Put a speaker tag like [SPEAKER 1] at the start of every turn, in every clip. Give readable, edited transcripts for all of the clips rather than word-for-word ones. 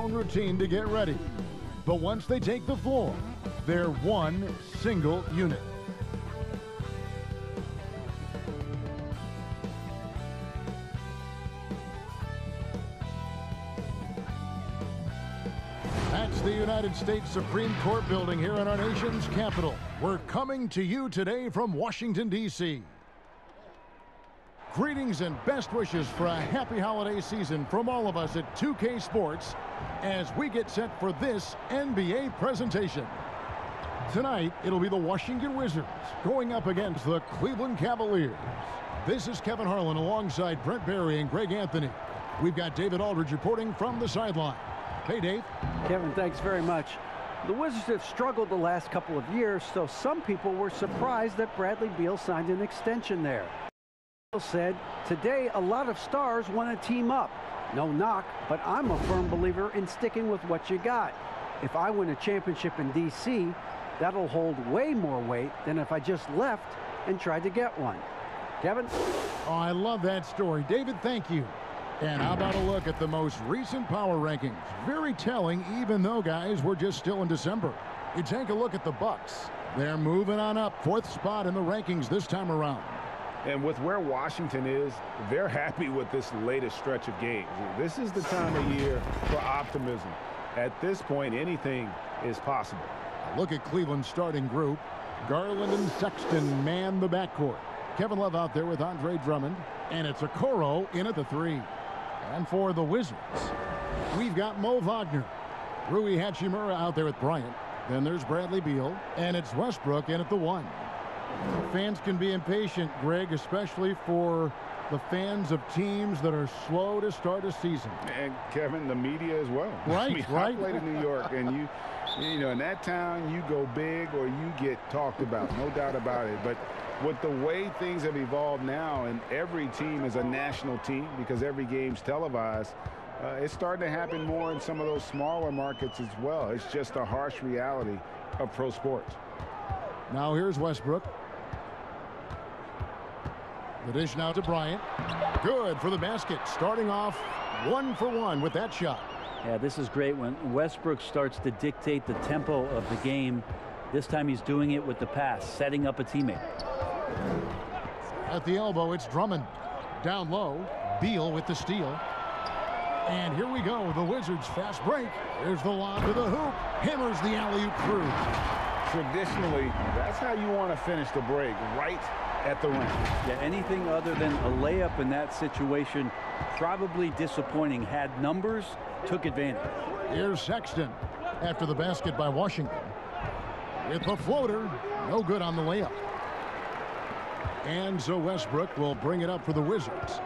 [SPEAKER 1] own routine to get ready. But once they take the floor, they're one single unit. That's the United States Supreme Court building here in our nation's capital. We're coming to you today from Washington, D.C. Greetings and best wishes for a happy holiday season from all of us at 2K Sports as we get set for this NBA presentation. Tonight, it'll be the Washington Wizards going up against the Cleveland Cavaliers. This is Kevin Harlan alongside Brent Barry and Greg Anthony. We've got David Aldridge reporting from the sideline. Hey, Dave.
[SPEAKER 2] Kevin, thanks very much. The Wizards have struggled the last couple of years, so some people were surprised that Bradley Beal signed an extension there. Beal said, today a lot of stars want to team up. No knock, but I'm a firm believer in sticking with what you got. If I win a championship in D.C., that'll hold way more weight than if I just left and tried to get one. Kevin?
[SPEAKER 1] Oh, I love that story. David, thank you. And how about a look at the most recent power rankings? Very telling, even though, guys, we're just still in December. You take a look at the Bucks. They're moving on up, 4th spot in the rankings this time around.
[SPEAKER 3] And with where Washington is, they're happy with this latest stretch of games. This is the time of year for optimism. At this point, anything is possible.
[SPEAKER 1] Look at Cleveland's starting group. Garland and Sexton man the backcourt. Kevin Love out there with Andre Drummond. And it's Okoro in at the 3. And for the Wizards, we've got Mo Wagner. Rui Hachimura out there with Bryant. Then there's Bradley Beal. And it's Westbrook in at the 1. Fans can be impatient, Greg, especially for the fans of teams that are slow to start a season.
[SPEAKER 3] And, Kevin, the media as well.
[SPEAKER 1] Right,
[SPEAKER 3] I mean,
[SPEAKER 1] right.
[SPEAKER 3] I played in New York, and you know, in that town, you go big or you get talked about, no doubt about it. But with the way things have evolved now, and every team is a national team because every game's televised, it's starting to happen more in some of those smaller markets as well. It's just a harsh reality of pro sports.
[SPEAKER 1] Now here's Westbrook. The dish now to Bryant. Good for the basket. Starting off 1 for 1 with that shot.
[SPEAKER 4] Yeah, this is great when Westbrook starts to dictate the tempo of the game. This time he's doing it with the pass, setting up a teammate.
[SPEAKER 1] At the elbow, it's Drummond. Down low, Beal with the steal. And here we go, the Wizards fast break. There's the lob to the hoop. Hammers the alley-oop through.
[SPEAKER 3] Traditionally, that's how you want to finish the break, right at the rim.
[SPEAKER 4] Yeah, anything other than a layup in that situation, probably disappointing. Had numbers, took advantage.
[SPEAKER 1] Here's Sexton after the basket by Washington. With the floater, no good on the layup. And so Westbrook will bring it up for the Wizards.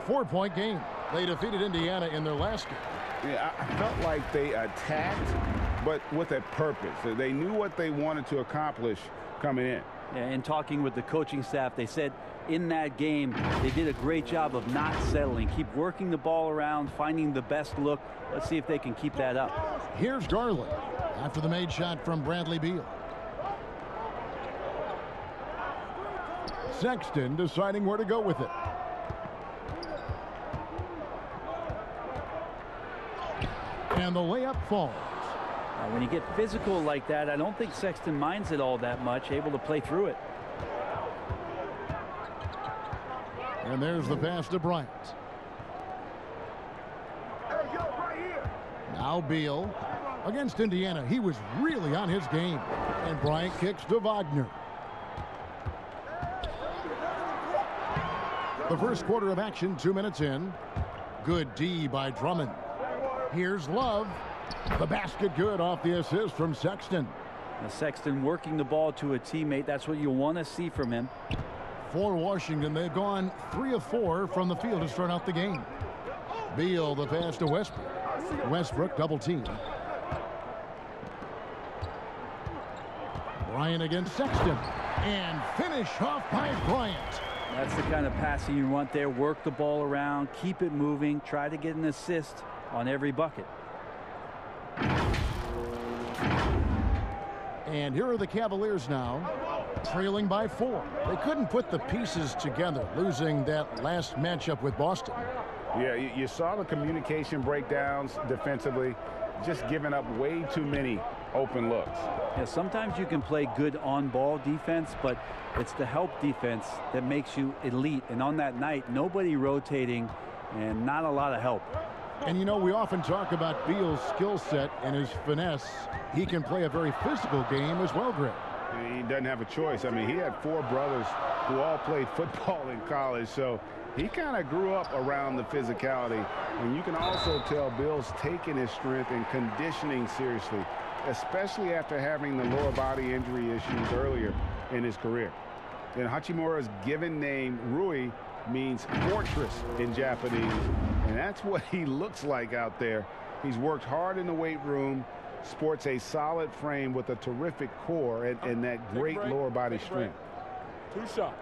[SPEAKER 1] 4-point game. They defeated Indiana in their last game.
[SPEAKER 3] Yeah, I felt like they attacked, but with a purpose. They knew what they wanted to accomplish coming in.
[SPEAKER 4] And talking with the coaching staff, they said in that game they did a great job of not settling. Keep working the ball around, finding the best look. Let's see if they can keep that up.
[SPEAKER 1] Here's Garland after the made shot from Bradley Beal. Sexton deciding where to go with it. And the layup falls.
[SPEAKER 4] Now, when you get physical like that, I don't think Sexton minds it all that much, able to play through it.
[SPEAKER 1] And there's the pass to Bryant. Now Beal against Indiana. He was really on his game. And Bryant kicks to Wagner. The first quarter of action, 2 minutes in. Good D by Drummond. Here's Love. The basket good off the assist from Sexton.
[SPEAKER 4] Now Sexton working the ball to a teammate. That's what you want to see from him.
[SPEAKER 1] For Washington, they've gone 3 of 4 from the field to start out the game. Beal, the pass to Westbrook. Westbrook double team. Bryant against Sexton. And finish off by Bryant.
[SPEAKER 4] That's the kind of passing you want there. Work the ball around, keep it moving, try to get an assist on every bucket.
[SPEAKER 1] And here are the Cavaliers now, trailing by 4. They couldn't put the pieces together, losing that last matchup with Boston.
[SPEAKER 3] Yeah, you saw the communication breakdowns defensively, just giving up way too many open looks.
[SPEAKER 4] Yeah, sometimes you can play good on-ball defense, but it's the help defense that makes you elite. And on that night, nobody rotating and not a lot of help.
[SPEAKER 1] And, you know, we often talk about Beal's skill set and his finesse. He can play a very physical game as well, Greg.
[SPEAKER 3] He doesn't have a choice. I mean, he had 4 brothers who all played football in college, so he kind of grew up around the physicality. And you can also tell Bill's taking his strength and conditioning seriously, especially after having the lower body injury issues earlier in his career. And Hachimura's given name, Rui, means fortress in Japanese, and that's what he looks like out there. He's worked hard in the weight room, sports a solid frame with a terrific core and that great lower body strength.
[SPEAKER 1] 2 shots.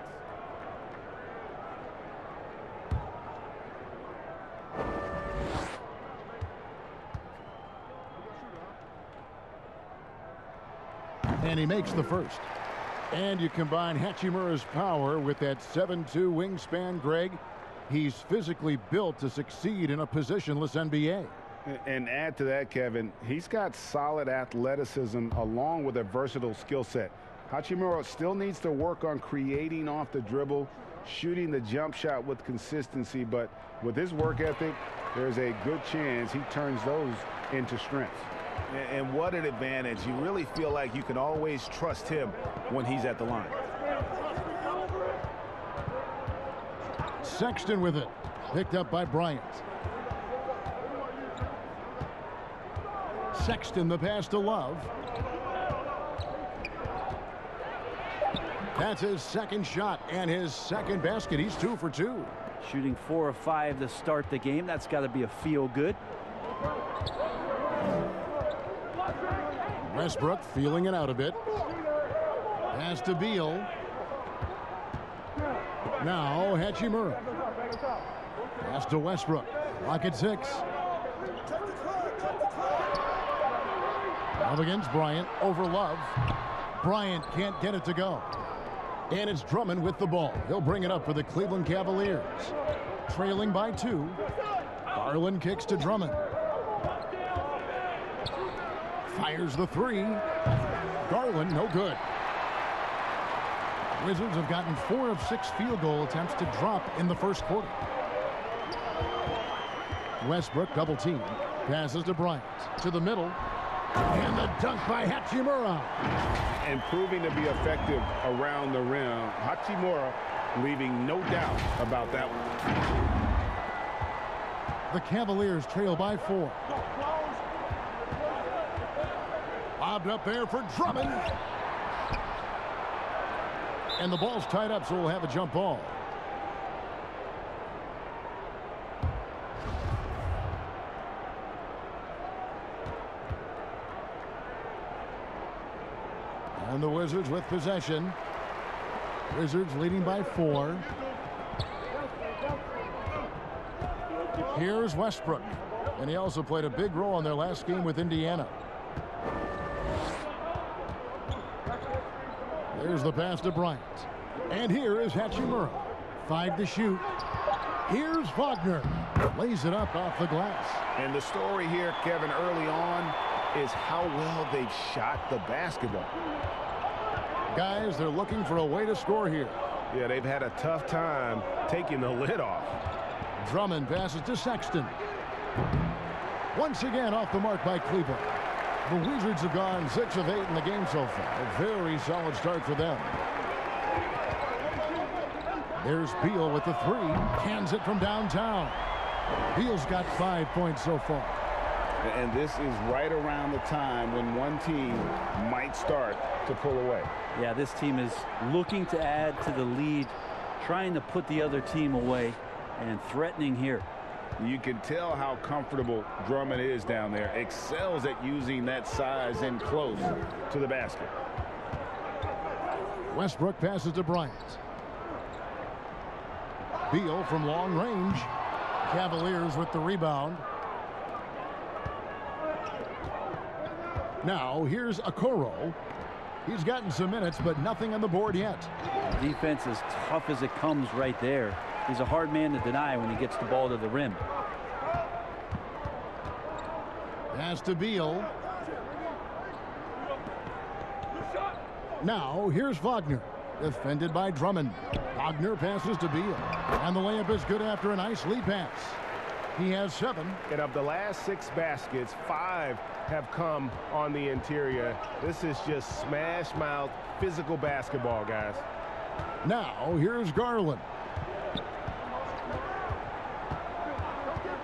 [SPEAKER 1] And he makes the first. And you combine Hachimura's power with that 7'2" wingspan, Greg. He's physically built to succeed in a positionless NBA.
[SPEAKER 3] And add to that, Kevin, he's got solid athleticism along with a versatile skill set. Hachimura still needs to work on creating off the dribble, shooting the jump shot with consistency, but with his work ethic, there's a good chance he turns those into strengths.
[SPEAKER 5] And what an advantage. You really feel like you can always trust him when he's at the line.
[SPEAKER 1] Sexton with it. Picked up by Bryant. Sexton, the pass to Love. That's his second shot and his second basket. He's 2 for 2.
[SPEAKER 4] Shooting 4 of 5 to start the game. That's got to be a feel good.
[SPEAKER 1] Westbrook feeling it out a bit. Pass to Beal. Now Hachimura. Pass to Westbrook. Clock at 6. Up against Bryant over Love. Bryant can't get it to go. And it's Drummond with the ball. He'll bring it up for the Cleveland Cavaliers. Trailing by 2. Garland kicks to Drummond. Fires the 3. Garland, no good. Wizards have gotten 4 of 6 field goal attempts to drop in the first quarter. Westbrook double team. Passes to Bryant. To the middle. And the dunk by Hachimura.
[SPEAKER 3] And proving to be effective around the rim. Hachimura leaving no doubt about that one.
[SPEAKER 1] The Cavaliers trail by 4. Lobbed up there for Drummond. And the ball's tied up, so we'll have a jump ball. And the Wizards with possession. Wizards leading by 4. Here's Westbrook. And he also played a big role in their last game with Indiana. There's the pass to Bryant. And here is Hachimura. 5 to shoot. Here's Wagner. Lays it up off the glass.
[SPEAKER 3] And the story here, Kevin, early on is how well they've shot the basketball.
[SPEAKER 1] Guys, they're looking for a way to score here.
[SPEAKER 3] Yeah, they've had a tough time taking the lid off.
[SPEAKER 1] Drummond passes to Sexton. Once again off the mark by Cleveland. The Wizards have gone 6 of 8 in the game so far. A very solid start for them. There's Beal with the 3. Cans it from downtown. Beal's got 5 points so far.
[SPEAKER 3] And this is right around the time when one team might start to pull away.
[SPEAKER 4] Yeah, this team is looking to add to the lead, trying to put the other team away, and threatening here.
[SPEAKER 3] You can tell how comfortable Drummond is down there. Excels at using that size in close to the basket.
[SPEAKER 1] Westbrook passes to Bryant. Beal from long range. Cavaliers with the rebound. Now here's Okoro. He's gotten some minutes, but nothing on the board yet.
[SPEAKER 4] Defense as tough as it comes right there. He's a hard man to deny when he gets the ball to the rim.
[SPEAKER 1] Pass to Beal. Now here's Wagner. Defended by Drummond. Wagner passes to Beal. And the layup is good after a nice lead pass. He has 7.
[SPEAKER 6] And of the last 6 baskets, 5 have come on the interior. This is just smash mouth physical basketball, guys.
[SPEAKER 1] Now here's Garland.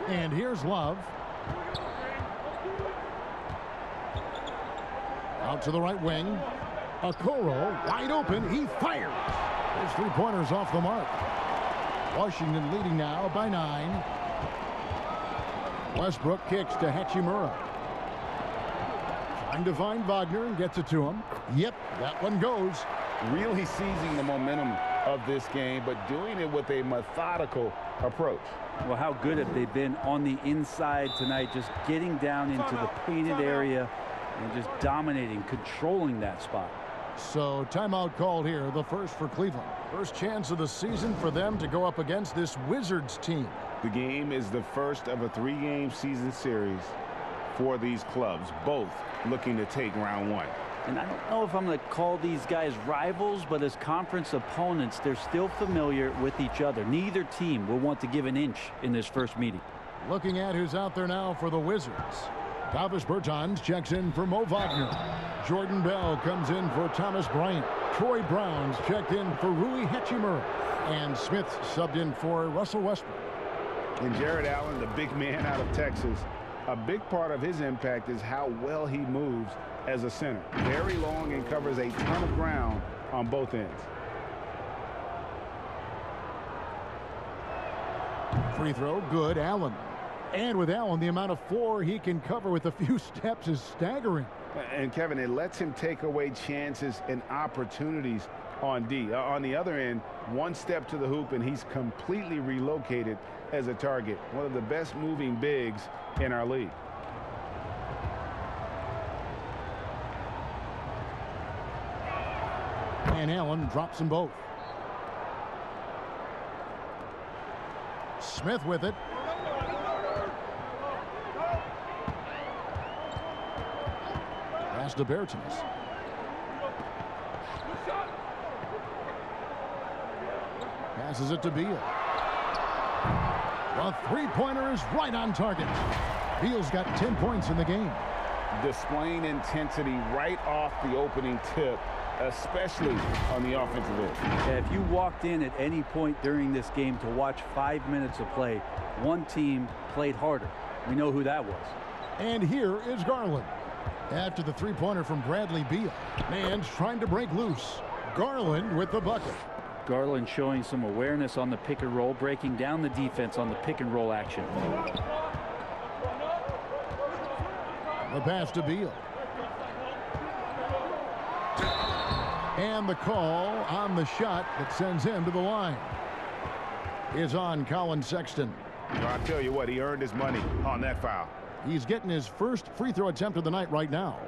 [SPEAKER 1] And here's Love. Out to the right wing. Okoro wide open. He fires. His three-pointer's off the mark. Washington leading now by 9. Westbrook kicks to Hachimura. Trying to find Wagner and gets it to him. Yep, that one goes.
[SPEAKER 3] Really seizing the momentum of this game, but doing it with a methodical approach.
[SPEAKER 4] Well, how good have they been on the inside tonight, just getting down into the painted area and just dominating, controlling that spot.
[SPEAKER 1] So timeout called here, the first for Cleveland. First chance of the season for them to go up against this Wizards team.
[SPEAKER 3] The game is the first of a 3-game season series for these clubs, both looking to take round 1.
[SPEAKER 4] And I don't know if I'm going to call these guys rivals, but as conference opponents, they're still familiar with each other. Neither team will want to give an inch in this first meeting.
[SPEAKER 1] Looking at who's out there now for the Wizards. Davis Bertans checks in for Mo Wagner. Jordan Bell comes in for Thomas Bryant. Troy Brown's checked in for Rui Hachimura. And Smith subbed in for Russell Westbrook.
[SPEAKER 3] And Jared Allen, the big man out of Texas, a big part of his impact is how well he moves as a center. Very long and covers a ton of ground on both ends.
[SPEAKER 1] Free throw, good. Allen. And with Allen, the amount of floor he can cover with a few steps is staggering.
[SPEAKER 3] And Kevin, it lets him take away chances and opportunities on D. On the other end, one step to the hoop and he's completely relocated as a target. One of the best moving bigs in our league.
[SPEAKER 1] And Allen drops them both. Smith with it. Pass to Bertans. Passes it to Beal. The three-pointer is right on target. Beal's got 10 points in the game.
[SPEAKER 3] Displaying intensity right off the opening tip, especially on the offensive end.
[SPEAKER 4] Yeah, if you walked in at any point during this game to watch 5 minutes of play, one team played harder. We know who that was.
[SPEAKER 1] And here is Garland. After the three-pointer from Bradley Beal. Man's trying to break loose. Garland with the bucket.
[SPEAKER 4] Garland showing some awareness on the pick and roll, breaking down the defense on the pick and roll action.
[SPEAKER 1] The pass to Beal. And the call on the shot that sends him to the line is on Colin Sexton.
[SPEAKER 3] Well, I'll tell you what, he earned his money on that foul.
[SPEAKER 1] He's getting his first free throw attempt of the night right now.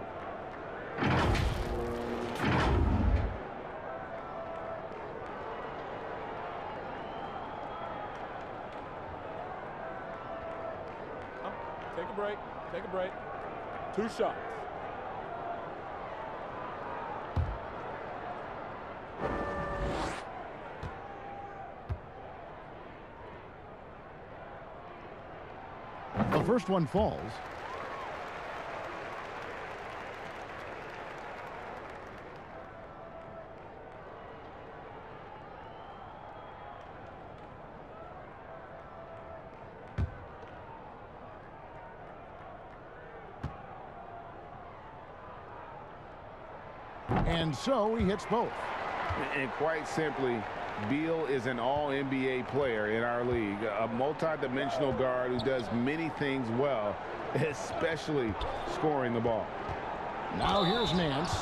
[SPEAKER 7] Take a break. Take a break. 2 shots.
[SPEAKER 1] The first one falls. And so he hits both.
[SPEAKER 3] And quite simply, Beal is an all-NBA player in our league, a multi-dimensional guard who does many things well, especially scoring the ball.
[SPEAKER 1] Now here's Nance.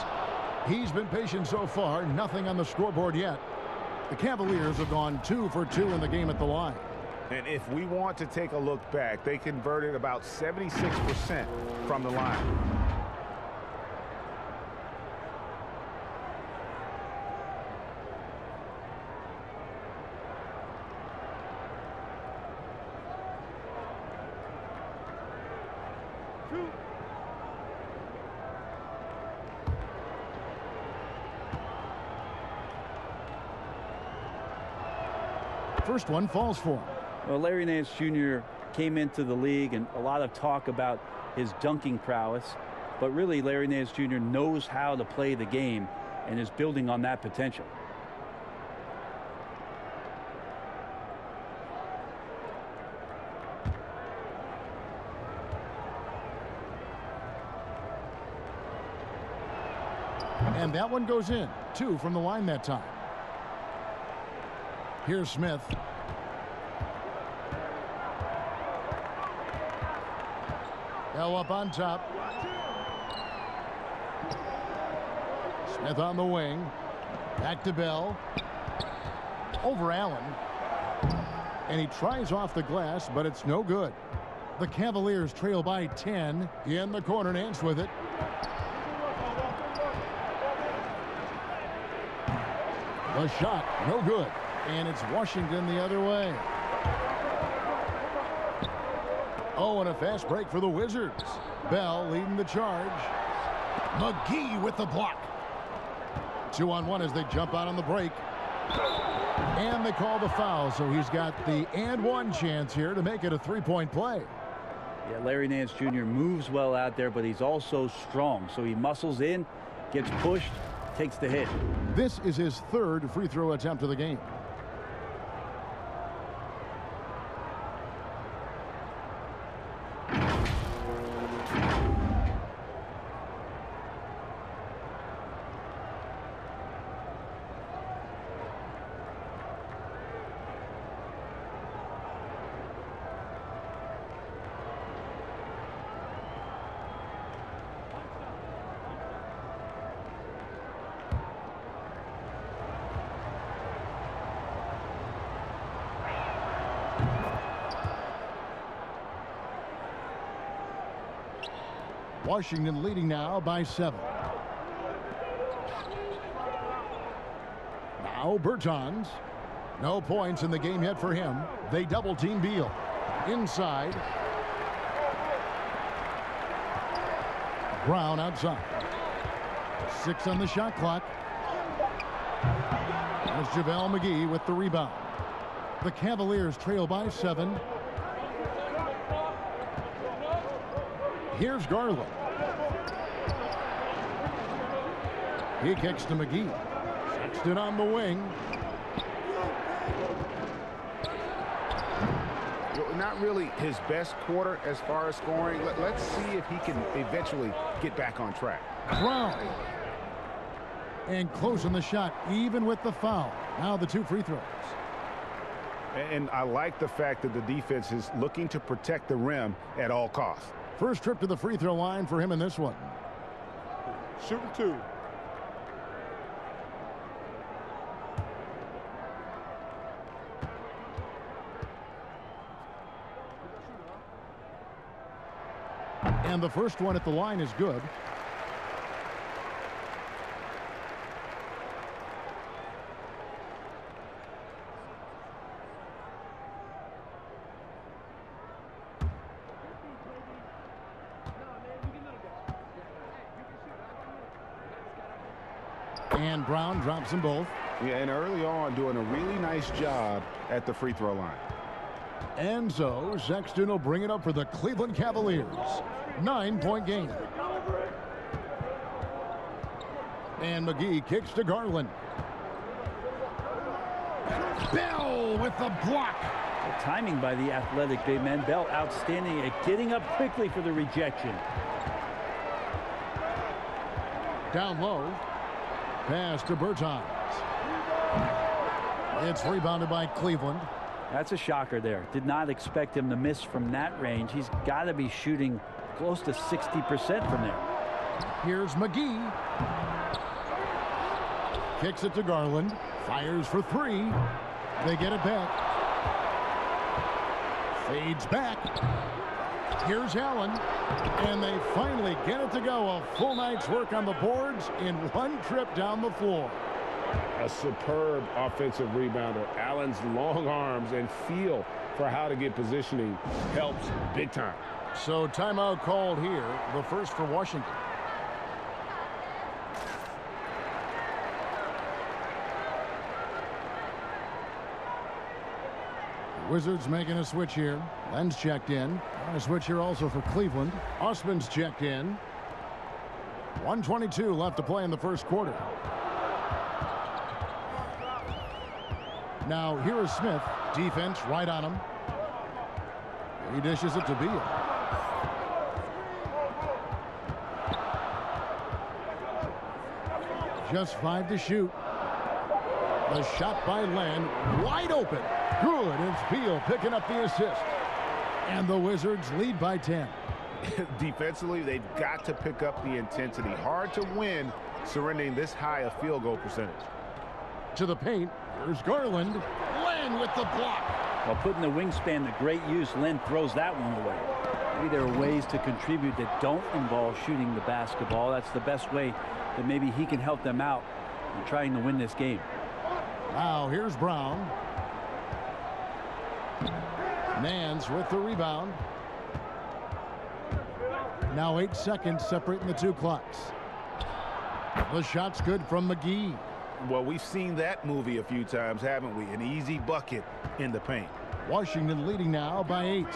[SPEAKER 1] He's been patient so far, nothing on the scoreboard yet. The Cavaliers have gone 2 for 2 in the game at the line.
[SPEAKER 5] And if we want to take a look back, they converted about 76% from the line.
[SPEAKER 1] first one falls for him.
[SPEAKER 4] Well, Larry Nance Jr. came into the league, and a lot of talk about his dunking prowess. But really, Larry Nance Jr. knows how to play the game and is building on that potential.
[SPEAKER 1] And that one goes in. 2 from the line that time. Here's Smith. Bell up on top. Smith on the wing. Back to Bell. Over Allen. And he tries off the glass, but it's no good. The Cavaliers trail by 10. In the corner, Nance with it. The shot, no good. And it's Washington the other way. Oh, and a fast break for the Wizards. Bell leading the charge. McGee with the block. 2-on-1 as they jump out on the break. And they call the foul, so he's got the and-one chance here to make it a three-point play.
[SPEAKER 4] Yeah, Larry Nance Jr. moves well out there, but he's also strong. So he muscles in, gets pushed, takes the hit.
[SPEAKER 1] This is his third free throw attempt of the game. Washington leading now by 7. Now Bertans. No points in the game yet for him. They double team Beal. Inside. Brown outside. 6 on the shot clock. There's JaVale McGee with the rebound. The Cavaliers trail by 7. Here's Garland. He kicks to McGee. Sexton on the wing.
[SPEAKER 3] Not really his best quarter as far as scoring. Let's see if he can eventually get back on track.
[SPEAKER 1] Brown. And closing the shot, even with the foul. Now the 2 free throws.
[SPEAKER 3] And I like the fact that the defense is looking to protect the rim at all costs.
[SPEAKER 1] First trip to the free throw line for him in this one.
[SPEAKER 7] Shooting 2.
[SPEAKER 1] And the first one at the line is good. And Brown drops them both.
[SPEAKER 3] Yeah, and early on doing a really nice job at the free throw line.
[SPEAKER 1] And so Sexton will bring it up for the Cleveland Cavaliers. 9-point game. And McGee kicks to Garland. Bell with the block.
[SPEAKER 4] The timing by the athletic big man. Bell outstanding at getting up quickly for the rejection.
[SPEAKER 1] Down low. Pass to Bertans. It's rebounded by Cleveland.
[SPEAKER 4] That's a shocker there. Did not expect him to miss from that range. He's got to be shooting close to 60% from there.
[SPEAKER 1] Here's McGee. Kicks it to Garland. Fires for 3. They get it back. Fades back. Here's Allen. And they finally get it to go. A full night's work on the boards in one trip down the floor.
[SPEAKER 6] A superb offensive rebounder. Allen's long arms and feel for how to get positioning helps big time.
[SPEAKER 1] So timeout called here. The first for Washington. Wizards making a switch here. Len's checked in. A switch here also for Cleveland. Osman's checked in. 1:22 left to play in the first quarter. Now here is Smith. Defense right on him. He dishes it to Beal. Just 5 to shoot. The shot by Len, wide open. Good. It's Beal picking up the assist. And the Wizards lead by 10.
[SPEAKER 3] Defensively, they've got to pick up the intensity. Hard to win surrendering this high a field goal percentage.
[SPEAKER 1] To the paint. Here's Garland. Len with the block.
[SPEAKER 4] While putting the wingspan to great use, Len throws that one away. Maybe there are ways to contribute that don't involve shooting the basketball. That's the best way that maybe he can help them out in trying to win this game.
[SPEAKER 1] Now here's Brown. Nance with the rebound. Now 8 seconds separating the two clocks. The shot's good from McGee.
[SPEAKER 3] Well, we've seen that movie a few times, haven't we? An easy bucket in the paint.
[SPEAKER 1] Washington leading now by 8.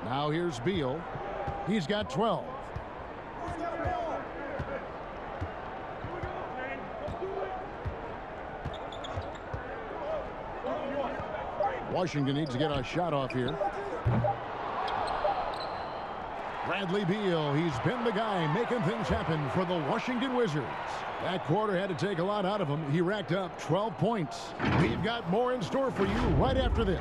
[SPEAKER 1] Now here's Beal. He's got 12. Washington needs to get a shot off here. Bradley Beal, he's been the guy making things happen for the Washington Wizards. That quarter had to take a lot out of him. He racked up 12 points. We've got more in store for you right after this.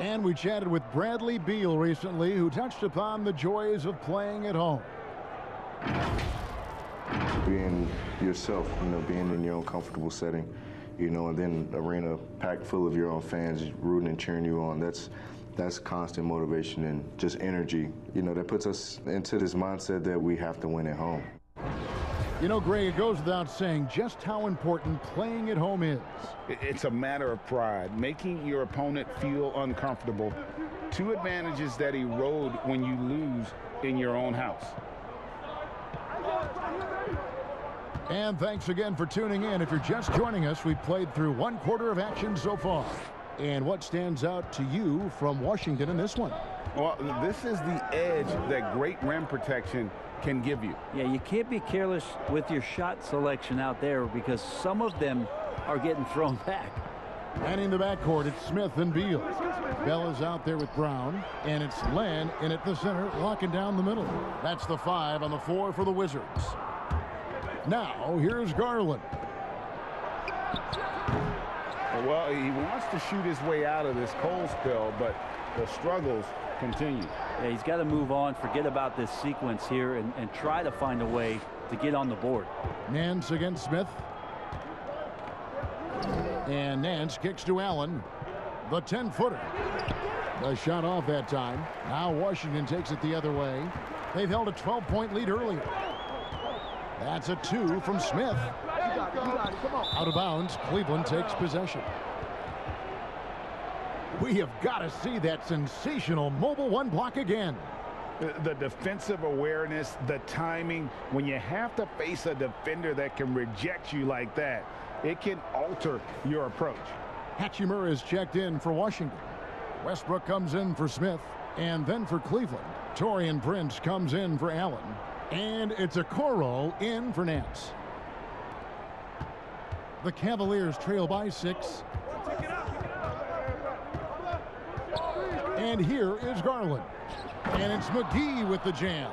[SPEAKER 1] And we chatted with Bradley Beal recently, who touched upon the joys of playing at home.
[SPEAKER 8] Being yourself, being in your own comfortable setting, and then arena packed full of your own fans rooting and cheering you on. That's constant motivation and just energy, that puts us into this mindset that we have to win at home.
[SPEAKER 1] Greg, it goes without saying just how important playing at home is.
[SPEAKER 3] It's a matter of pride, making your opponent feel uncomfortable. 2 advantages that erode when you lose in your own house.
[SPEAKER 1] And thanks again for tuning in. If you're just joining us, we've played through 1 quarter of action so far. And what stands out to you from Washington in this one?
[SPEAKER 3] Well, this is the edge that great rim protection can give you.
[SPEAKER 4] Yeah, you can't be careless with your shot selection out there because some of them are getting thrown back.
[SPEAKER 1] And in the backcourt, it's Smith and Beal. Bell is out there with Brown, and it's Len in at the center, locking down the middle. That's the 5 on the 4 for the Wizards. Now, here's Garland.
[SPEAKER 3] Well, he wants to shoot his way out of this cold spell, but the struggles continue.
[SPEAKER 4] Yeah, he's got to move on, forget about this sequence here, and try to find a way to get on the board.
[SPEAKER 1] Nance against Smith. And Nance kicks to Allen. The 10-footer. The shot off that time. Now Washington takes it the other way. They've held a 12-point lead earlier. That's a 2 from Smith. Out of bounds. Cleveland takes possession. We have got to see that sensational mobile 1 block again.
[SPEAKER 3] The defensive awareness, the timing, when you have to face a defender that can reject you like that, it can alter your approach.
[SPEAKER 1] Hachimura is checked in for Washington. Westbrook comes in for Smith, and then for Cleveland. Taurean Prince comes in for Allen, and it's Okoro in for Nance. The Cavaliers trail by 6. And here is Garland. And it's McGee with the jam.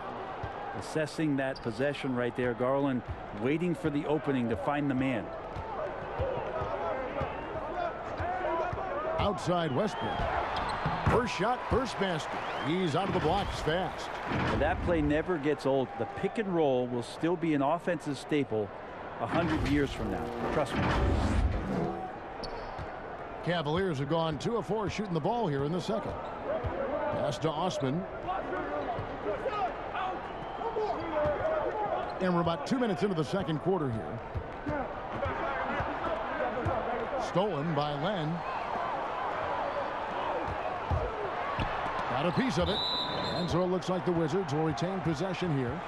[SPEAKER 4] Assessing that possession right there. Garland waiting for the opening to find the man.
[SPEAKER 1] Outside Westbrook. First shot, first basket. He's out of the blocks fast.
[SPEAKER 4] And that play never gets old. The pick and roll will still be an offensive staple 100 years from now. Trust me.
[SPEAKER 1] Cavaliers have gone 2 of 4 shooting the ball here in the second. Pass to Osman. And we're about 2 minutes into the second quarter here. Stolen by Len. Got a piece of it. And so it looks like the Wizards will retain possession here.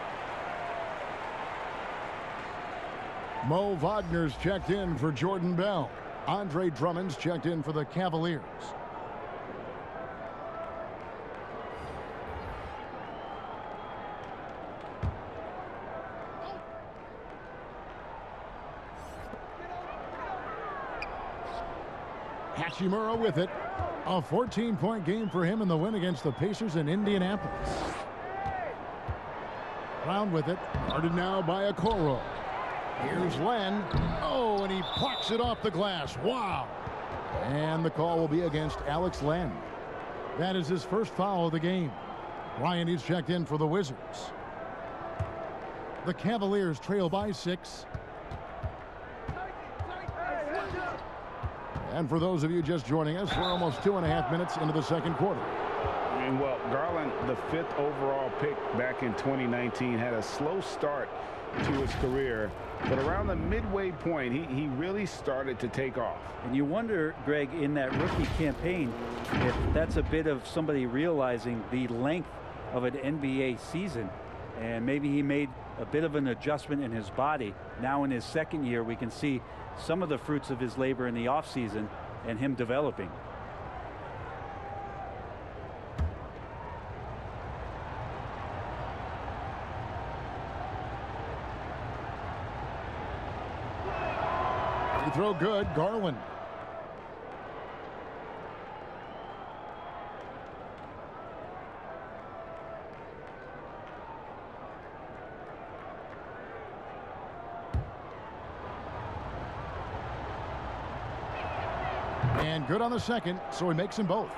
[SPEAKER 1] Mo Wagner's checked in for Jordan Bell. Andre Drummond's checked in for the Cavaliers. Hachimura with it. A 14-point game for him in the win against the Pacers in Indianapolis. Brown with it. Guarded now by Okoro. Here's Len. Oh, and he plucks it off the glass. Wow. And the call will be against Alex Len. That is his first foul of the game. Ryan is checked in for the Wizards. The Cavaliers trail by 6. And for those of you just joining us, we're almost 2.5 minutes into the second quarter.
[SPEAKER 3] And well, Garland, the 5th overall pick back in 2019, had a slow start to his career, but around the midway point, he really started to take off.
[SPEAKER 4] And you wonder, Greg, in that rookie campaign, if that's a bit of somebody realizing the length of an NBA season, and maybe he made a bit of an adjustment in his body. Now in his second year, we can see some of the fruits of his labor in the offseason and him developing.
[SPEAKER 1] Free throw good. Garland. And good on the second, so he makes them both.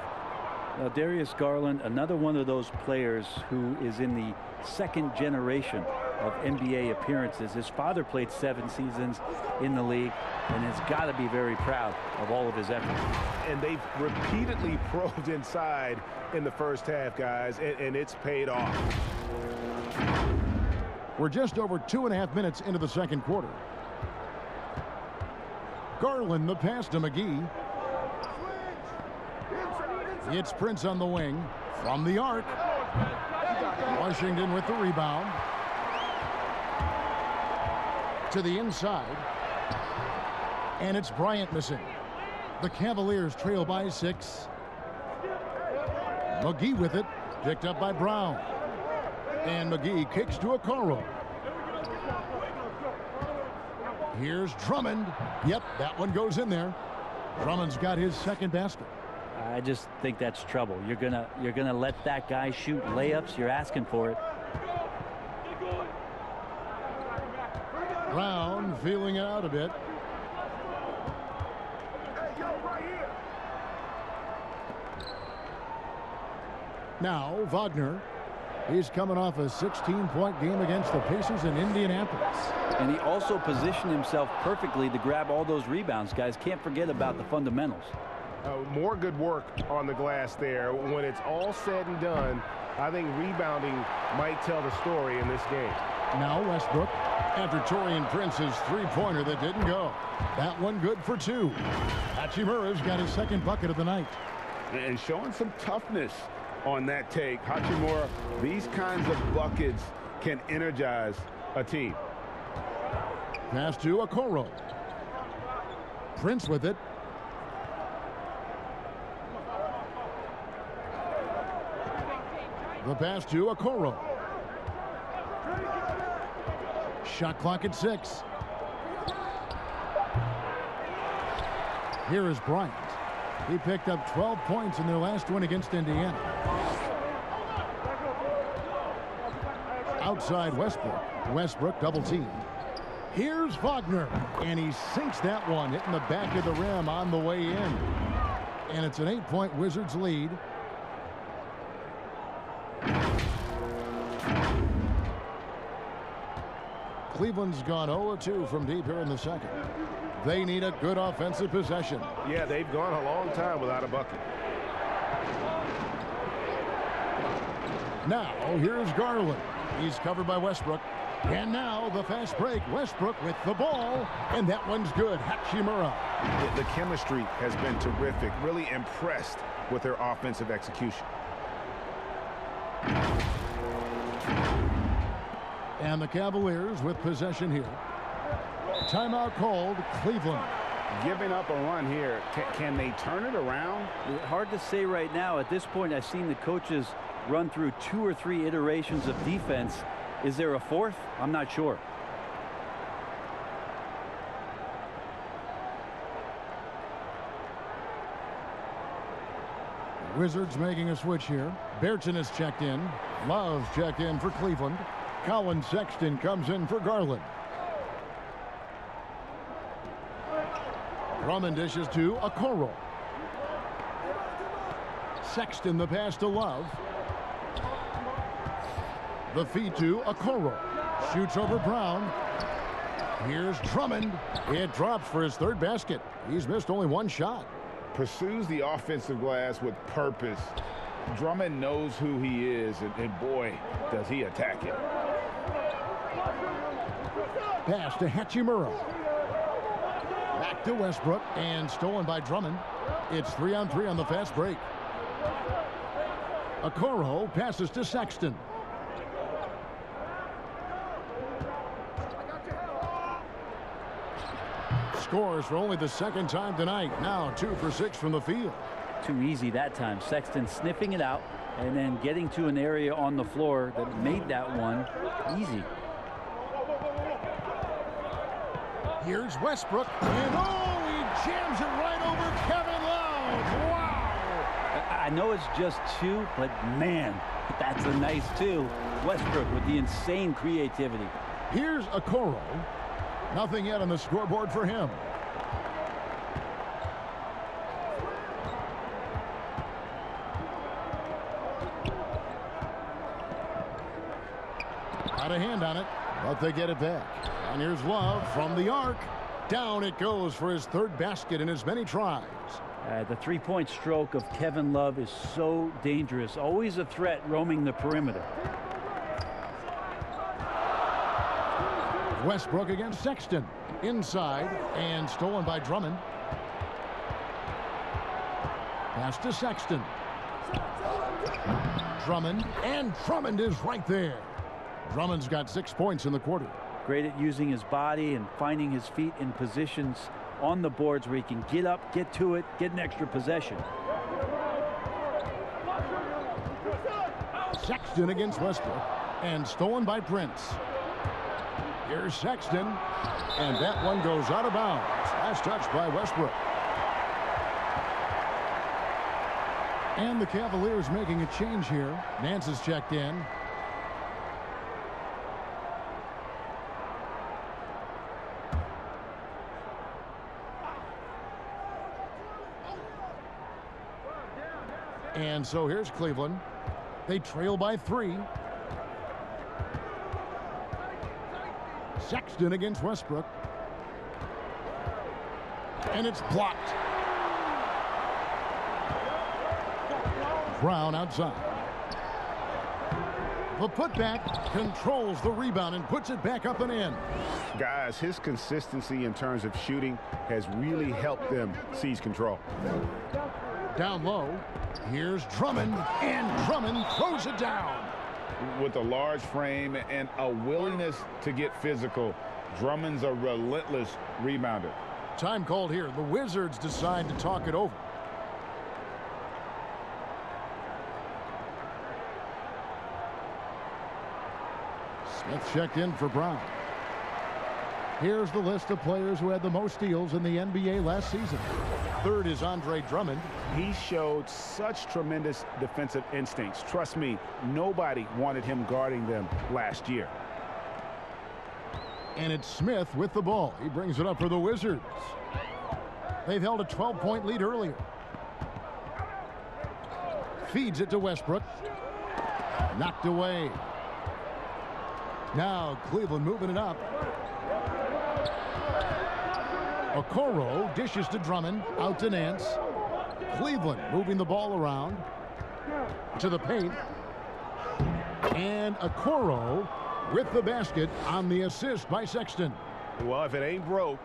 [SPEAKER 4] Now, Darius Garland, another one of those players who is in the second generation of NBA appearances. His father played 7 seasons in the league and has got to be very proud of all of his efforts.
[SPEAKER 6] And they've repeatedly probed inside in the first half, guys, and it's paid off.
[SPEAKER 1] We're just over 2.5 minutes into the second quarter. Garland, the pass to McGee. It's Prince on the wing from the arc. Washington with the rebound. To the inside. And it's Bryant missing. The Cavaliers trail by 6. McGee with it. Picked up by Brown. And McGee kicks to Okoro. Here's Drummond. Yep, that one goes in there. Drummond's got his second basket.
[SPEAKER 4] I just think that's trouble. You're gonna let that guy shoot layups. You're asking for it.
[SPEAKER 1] Brown feeling it out a bit. Now Wagner. He's coming off a 16-point game against the Pacers in Indianapolis.
[SPEAKER 4] And he also positioned himself perfectly to grab all those rebounds. Guys, can't forget about the fundamentals.
[SPEAKER 6] More good work on the glass there. When it's all said and done, I think rebounding might tell the story in this game.
[SPEAKER 1] Now Westbrook after Taurean Prince's three-pointer that didn't go. That one good for 2. Hachimura's got his second bucket of the night.
[SPEAKER 3] And showing some toughness on that take. Hachimura, these kinds of buckets can energize a team.
[SPEAKER 1] Pass to Okoro. Prince with it. The pass to Okoro. Shot clock at 6. Here is Bryant. He picked up 12 points in their last win against Indiana. Outside Westbrook. Westbrook double teamed. Here's Wagner. And he sinks that one, hitting the back of the rim on the way in. And it's an 8-point Wizards lead. Cleveland's gone 0-2 from deep here in the second. They need a good offensive possession.
[SPEAKER 6] Yeah, they've gone a long time without a bucket.
[SPEAKER 1] Now, here's Garland. He's covered by Westbrook. And now the fast break. Westbrook with the ball, and that one's good. Hachimura.
[SPEAKER 3] The chemistry has been terrific. Really impressed with their offensive execution.
[SPEAKER 1] And the Cavaliers with possession here. Timeout called. Cleveland.
[SPEAKER 3] Giving up a run here. Can they turn it around?
[SPEAKER 4] Hard to say right now. At this point, I've seen the coaches run through 2 or 3 iterations of defense. Is there a fourth? I'm not sure.
[SPEAKER 1] Wizards making a switch here. Berton is checked in. Love's checked in for Cleveland. Colin Sexton comes in for Garland. Drummond dishes to Okoro. Sexton the pass to Love. The feed to Okoro. Shoots over Brown. Here's Drummond. It drops for his 3rd basket. He's missed only 1 shot.
[SPEAKER 3] Pursues the offensive glass with purpose. Drummond knows who he is, and boy, does he attack it.
[SPEAKER 1] Pass to Hachimura. Back to Westbrook, and stolen by Drummond. It's 3-on-3 on the fast break. Okoro passes to Sexton. Scores for only the 2nd time tonight. Now 2 for 6 from the field.
[SPEAKER 4] Too easy that time. Sexton sniffing it out and then getting to an area on the floor that made that one easy.
[SPEAKER 1] Here's Westbrook, and he jams it right over Kevin Love. Wow!
[SPEAKER 4] I know it's just 2, but man, that's a nice 2. Westbrook with the insane creativity.
[SPEAKER 1] Here's Okoro. Nothing yet on the scoreboard for him. Got a hand on it, but they get it back. And here's Love from the arc. Down it goes for his 3rd basket in as many tries.
[SPEAKER 4] The 3-point stroke of Kevin Love is so dangerous. Always a threat roaming the perimeter.
[SPEAKER 1] Westbrook against Sexton. Inside, and stolen by Drummond. Pass to Sexton. Drummond, and Drummond is right there. Drummond's got 6 points in the quarter.
[SPEAKER 4] Great at using his body and finding his feet in positions on the boards where he can get up, get to it, get an extra possession.
[SPEAKER 1] Sexton against Westbrook, and stolen by Prince. Here's Sexton, and that one goes out of bounds. Last touch by Westbrook. And the Cavaliers making a change here. Nance is checked in. And so here's Cleveland. They trail by 3. Sexton against Westbrook. And it's blocked. Brown outside. The putback controls the rebound and puts it back up and in.
[SPEAKER 3] Guys, his consistency in terms of shooting has really helped them seize control.
[SPEAKER 1] Down low. Here's Drummond, and Drummond throws it down.
[SPEAKER 3] With a large frame and a willingness to get physical, Drummond's a relentless rebounder.
[SPEAKER 1] Time called here. The Wizards decide to talk it over. Smith checked in for Brown. Here's the list of players who had the most steals in the NBA last season. 3rd is Andre Drummond.
[SPEAKER 3] He showed such tremendous defensive instincts. Trust me, nobody wanted him guarding them last year.
[SPEAKER 1] And it's Smith with the ball. He brings it up for the Wizards. They've held a 12-point lead earlier. Feeds it to Westbrook. Knocked away. Now Cleveland moving it up. Okoro dishes to Drummond. Out to Nance. Cleveland moving the ball around to the paint. And Okoro with the basket on the assist by Sexton.
[SPEAKER 6] Well, if it ain't broke,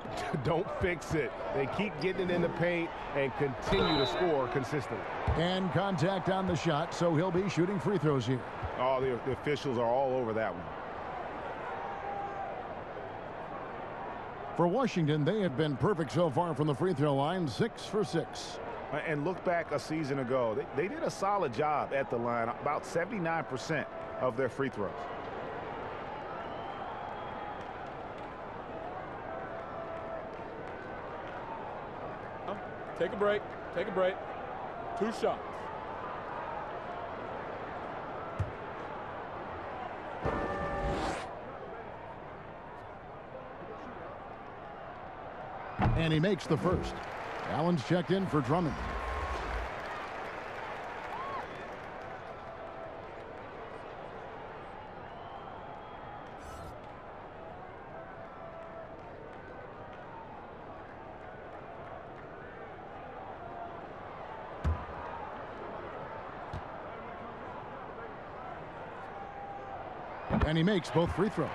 [SPEAKER 6] don't fix it. They keep getting it in the paint and continue to score consistently.
[SPEAKER 1] And contact on the shot, so he'll be shooting free throws here.
[SPEAKER 3] Oh, the officials are all over that one.
[SPEAKER 1] For Washington, they have been perfect so far from the free throw line, 6 for 6.
[SPEAKER 3] And look back a season ago. They did a solid job at the line, about 79% of their free throws.
[SPEAKER 7] Take a break. Take a break. 2 shots.
[SPEAKER 1] And he makes the first. Allen's checked in for Drummond. And he makes both free throws.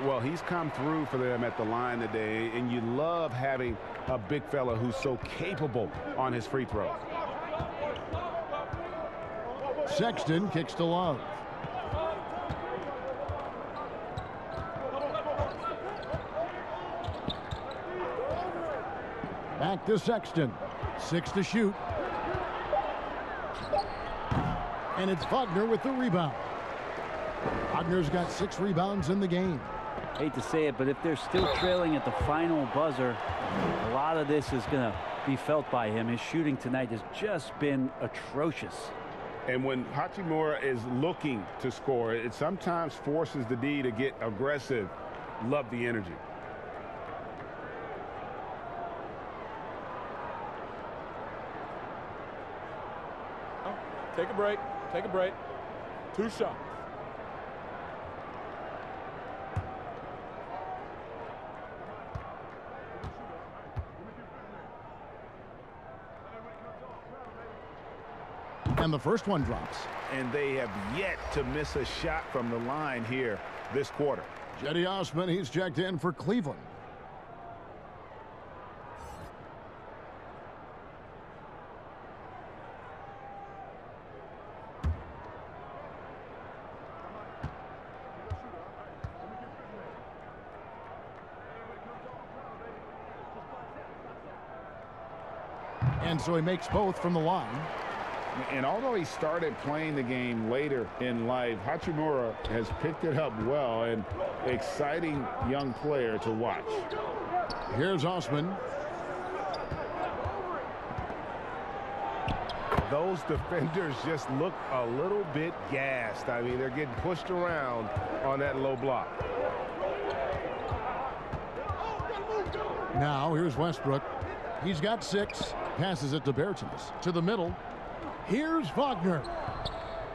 [SPEAKER 3] Well, he's come through for them at the line today, and you love having a big fella who's so capable on his free throws.
[SPEAKER 1] Sexton kicks to Love. Back to Sexton. 6 to shoot. And it's Wagner with the rebound. Wagner's got 6 rebounds in the game.
[SPEAKER 4] Hate to say it, but if they're still trailing at the final buzzer, a lot of this is going to be felt by him. His shooting tonight has just been atrocious.
[SPEAKER 3] And when Hachimura is looking to score, it sometimes forces the D to get aggressive. Love the energy.
[SPEAKER 7] Take a break. Take a break. 2 shots.
[SPEAKER 1] And the first one drops.
[SPEAKER 3] And they have yet to miss a shot from the line here this quarter.
[SPEAKER 1] Cedi Osman, he's checked in for Cleveland. And so he makes both from the line.
[SPEAKER 3] And although he started playing the game later in life, Hachimura has picked it up well, and exciting young player to watch.
[SPEAKER 1] Here's Osman.
[SPEAKER 6] Those defenders just look a little bit gassed. I mean, they're getting pushed around on that low block.
[SPEAKER 1] Now here's Westbrook. He's got 6. Passes it to Bertens. To the middle. Here's Wagner.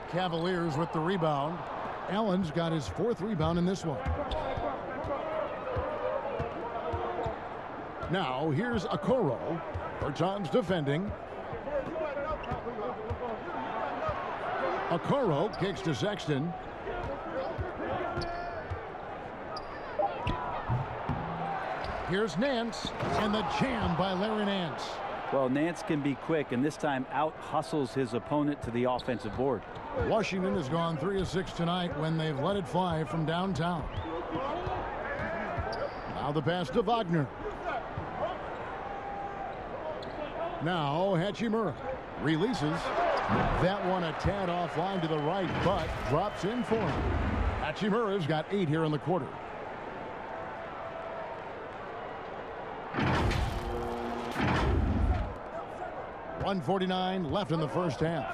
[SPEAKER 1] Cavaliers with the rebound. Allen's got his 4th rebound in this one. Now here's Okoro. Bertans defending. Okoro kicks to Sexton. Here's Nance, and the jam by Larry Nance.
[SPEAKER 4] Well, Nance can be quick, and this time out-hustles his opponent to the offensive board.
[SPEAKER 1] Washington has gone 3 of 6 tonight when they've let it fly from downtown. Now the pass to Wagner. Now Hachimura releases. That one a tad offline to the right, but drops in for him. Hachimura's got 8 here in the quarter. .149 left in the first half.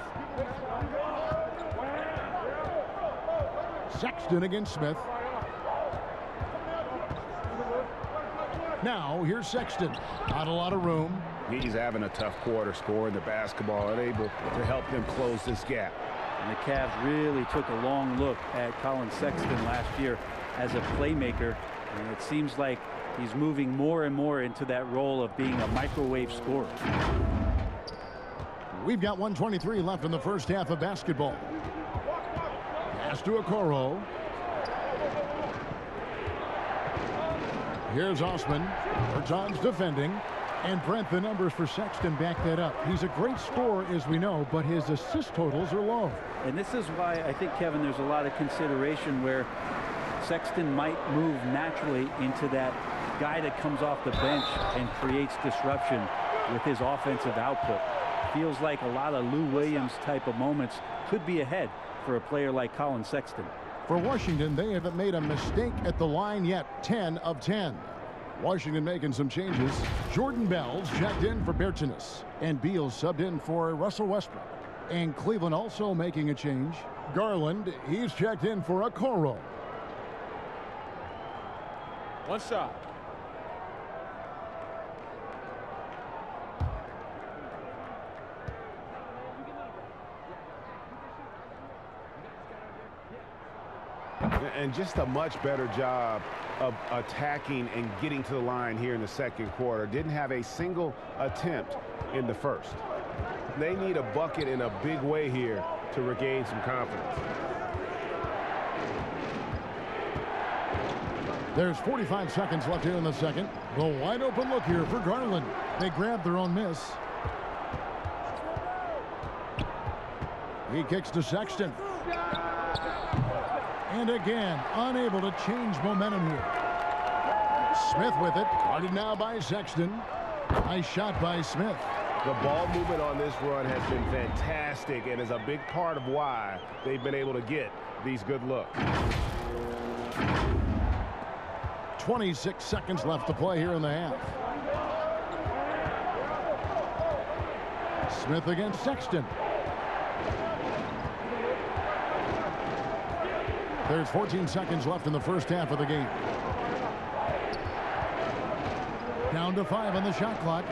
[SPEAKER 1] Sexton against Smith. Now here's Sexton. Not a lot of room.
[SPEAKER 3] He's having a tough quarter scoring the basketball and able to help them close this gap.
[SPEAKER 4] And the Cavs really took a long look at Colin Sexton last year as a playmaker. And it seems like he's moving more and more into that role of being a microwave scorer.
[SPEAKER 1] We've got 1:23 left in the first half of basketball. Pass to Okoro. Here's Osman. Bertans defending. And Brent, the numbers for Sexton back that up. He's a great scorer, as we know, but his assist totals are low.
[SPEAKER 4] And this is why I think, Kevin, there's a lot of consideration where Sexton might move naturally into that guy that comes off the bench and creates disruption with his offensive output. Feels like a lot of Lou Williams type of moments could be ahead for a player like Colin Sexton.
[SPEAKER 1] For Washington, they haven't made a mistake at the line yet. 10 of 10. Washington making some changes. Jordan Bell's checked in for Bertans. And Beal subbed in for Russell Westbrook. And Cleveland also making a change. Garland, he's checked in for Okoro.
[SPEAKER 7] One shot.
[SPEAKER 3] And just a much better job of attacking and getting to the line here in the second quarter. Didn't have a single attempt in the first. They need a bucket in a big way here to regain some confidence.
[SPEAKER 1] There's 45 seconds left here in the second. The wide open look here for Garland. They grabbed their own miss. He kicks to Sexton. And again, unable to change momentum here. Smith with it. Guarded now by Sexton. Nice shot by Smith.
[SPEAKER 3] The ball movement on this run has been fantastic and is a big part of why they've been able to get these good looks.
[SPEAKER 1] 26 seconds left to play here in the half. Smith against Sexton. There's 14 seconds left in the first half of the game. Down to 5 on the shot clock.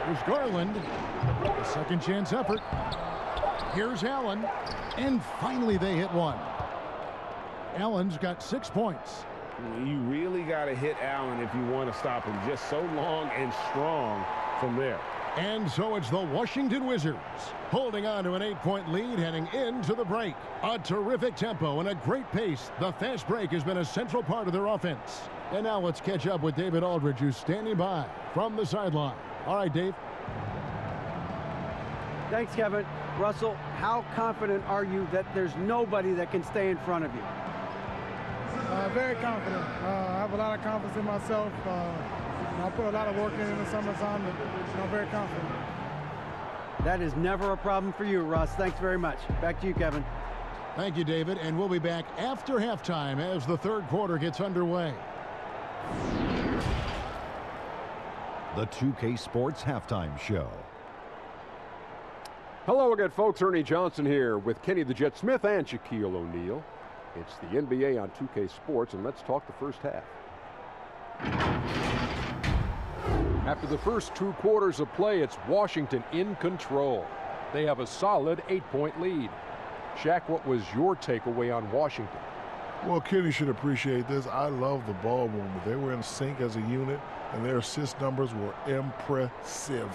[SPEAKER 1] Here's Garland. A second chance effort. Here's Allen. And finally they hit one. Allen's got 6 points.
[SPEAKER 3] You really got to hit Allen if you want to stop him. Just so long and strong from there.
[SPEAKER 1] And so it's the Washington Wizards holding on to an 8-point lead heading into the break. A terrific tempo and a great pace. The fast break has been a central part of their offense. And now let's catch up with David Aldridge, who's standing by from the sideline. All right, Dave.
[SPEAKER 2] Thanks, Kevin. Russell, how confident are you that there's nobody that can stay in front of you?
[SPEAKER 9] Very confident. I have a lot of confidence in myself. I put a lot of work in the summertime, and I'm very confident.
[SPEAKER 2] That is never a problem for you, Russ. Thanks very much. Back to you, Kevin.
[SPEAKER 1] Thank you, David. And we'll be back after halftime as the third quarter gets underway.
[SPEAKER 10] The 2K Sports Halftime Show.
[SPEAKER 11] Hello again, folks. Ernie Johnson here with Kenny the Jet Smith and Shaquille O'Neal. It's the NBA on 2K Sports, and let's talk the first half. After the first 2 quarters of play, it's Washington in control. They have a solid 8-point lead. Shaq, what was your takeaway on Washington?
[SPEAKER 12] Well, Kenny should appreciate this. I love the ball movement. They were in sync as a unit, and their assist numbers were impressive.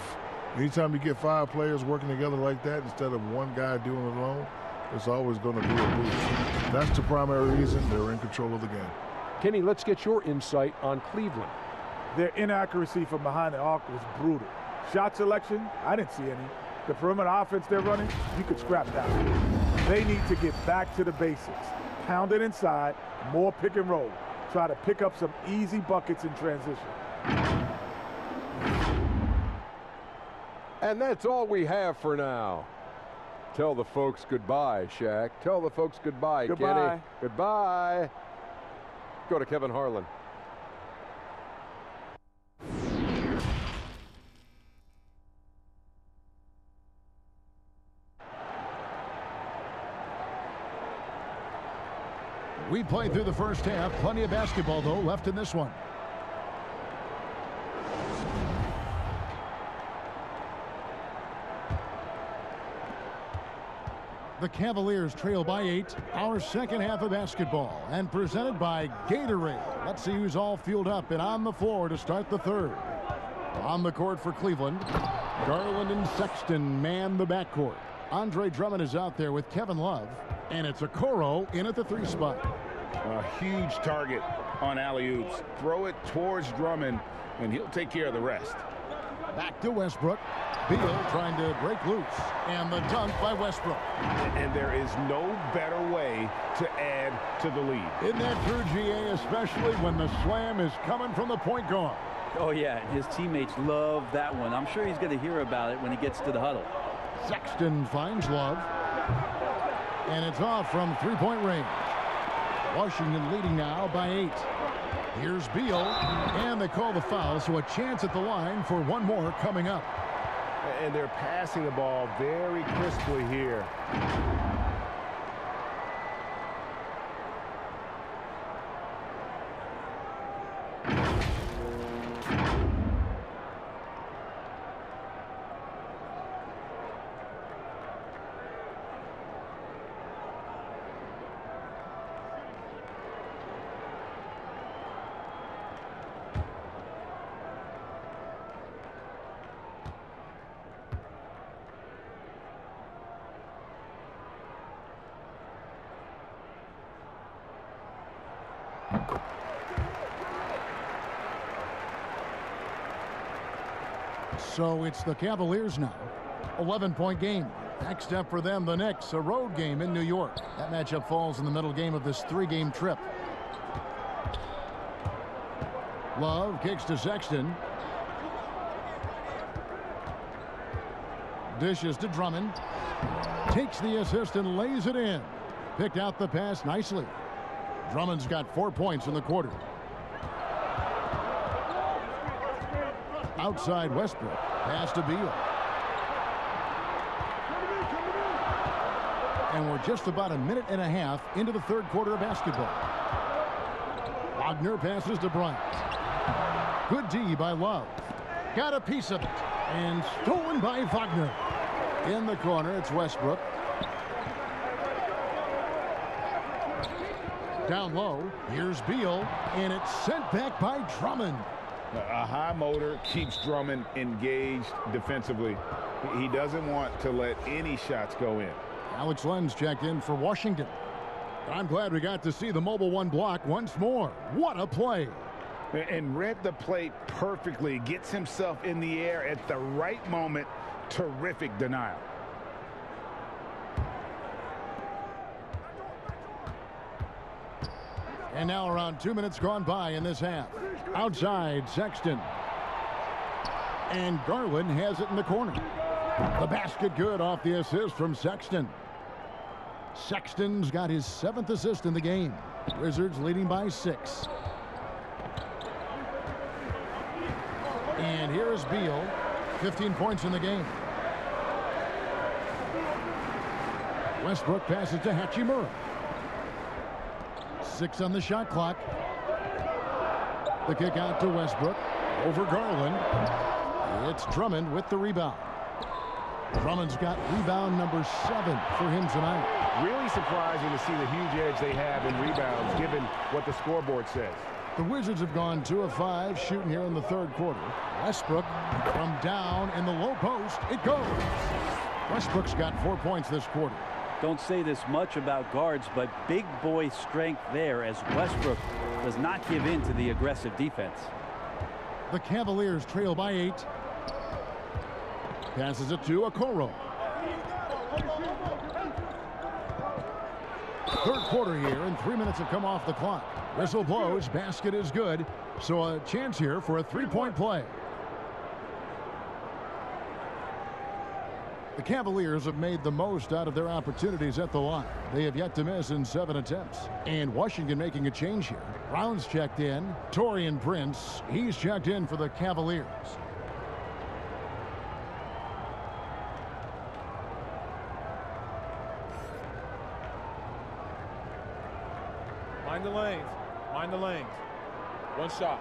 [SPEAKER 12] Anytime you get 5 players working together like that instead of one guy doing it alone, it's always going to be a boost. That's the primary reason they're in control of the game.
[SPEAKER 11] Kenny, let's get your insight on Cleveland.
[SPEAKER 13] Their inaccuracy from behind the arc was brutal. Shot selection, I didn't see any. The perimeter offense they're running, you could scrap that. They need to get back to the basics. Pound it inside, more pick and roll. Try to pick up some easy buckets in transition.
[SPEAKER 11] And that's all we have for now. Tell the folks goodbye, Shaq. Tell the folks goodbye,
[SPEAKER 13] Goodbye.
[SPEAKER 11] Kenny. Goodbye. Go to Kevin Harlan.
[SPEAKER 1] We played through the first half. Plenty of basketball, though, left in this one. The Cavaliers trail by 8. Our second half of basketball, and presented by Gatorade. Let's see who's all fueled up and on the floor to start the third. On the court for Cleveland, Garland and Sexton man the backcourt. Andre Drummond is out there with Kevin Love, and it's Okoro in at the 3 spot.
[SPEAKER 3] A huge target on alley-oops. Throw it towards Drummond, and he'll take care of the rest.
[SPEAKER 1] Back to Westbrook. Beal trying to break loose. And the dunk by Westbrook.
[SPEAKER 3] And there is no better way to add to the lead.
[SPEAKER 1] Isn't that true, GA, especially when the slam is coming from the point guard?
[SPEAKER 4] Oh, yeah, his teammates love that one. I'm sure he's going to hear about it when he gets to the huddle.
[SPEAKER 1] Sexton finds Love. And it's off from three-point range. Washington leading now by 8. Here's Beal, and they call the foul, so a chance at the line for one more coming up.
[SPEAKER 6] And they're passing the ball very crisply here.
[SPEAKER 1] So it's the Cavaliers now. 11-point game. Next up for them, the Knicks, a road game in New York. That matchup falls in the middle game of this 3-game trip. Love kicks to Sexton. Dishes to Drummond. Takes the assist and lays it in. Picked out the pass nicely. Drummond's got 4 points in the quarter. Outside Westbrook. Pass to Beal. And we're just about a minute and a half into the third quarter of basketball. Wagner passes to Bryant. Good D by Love. Got a piece of it. And stolen by Wagner. In the corner, it's Westbrook. Down low, here's Beal. And it's sent back by Drummond.
[SPEAKER 3] A high motor keeps Drummond engaged defensively. He doesn't want to let any shots go in.
[SPEAKER 1] Alex Len's checked in for Washington. I'm glad we got to see the mobile one block once more. What a play.
[SPEAKER 3] And read the play perfectly. Gets himself in the air at the right moment. Terrific denial.
[SPEAKER 1] And now around 2 minutes gone by in this half. Outside, Sexton. And Garland has it in the corner. The basket good off the assist from Sexton. Sexton's got his 7th assist in the game. Wizards leading by 6. And here is Beal. 15 points in the game. Westbrook passes to Hachimura. 6 on the shot clock. The kick out to Westbrook. Over Garland. It's Drummond with the rebound. Drummond's got rebound number 7 for him tonight.
[SPEAKER 6] Really surprising to see the huge edge they have in rebounds, given what the scoreboard says.
[SPEAKER 1] The Wizards have gone 2 of 5 shooting here in the third quarter. Westbrook from down in the low post. It goes. Westbrook's got 4 points this quarter.
[SPEAKER 4] Don't say this much about guards, but big boy strength there as Westbrook does not give in to the aggressive defense.
[SPEAKER 1] The Cavaliers trail by 8. Passes it to Okoro. Third quarter here, and 3 minutes have come off the clock. Whistle blows, basket is good, so a chance here for a 3-point play. The Cavaliers have made the most out of their opportunities at the line. They have yet to miss in 7 attempts. And Washington making a change here. Brown's checked in. Taurean Prince, he's checked in for the Cavaliers.
[SPEAKER 7] Mind the lanes. Mind the lanes. One shot.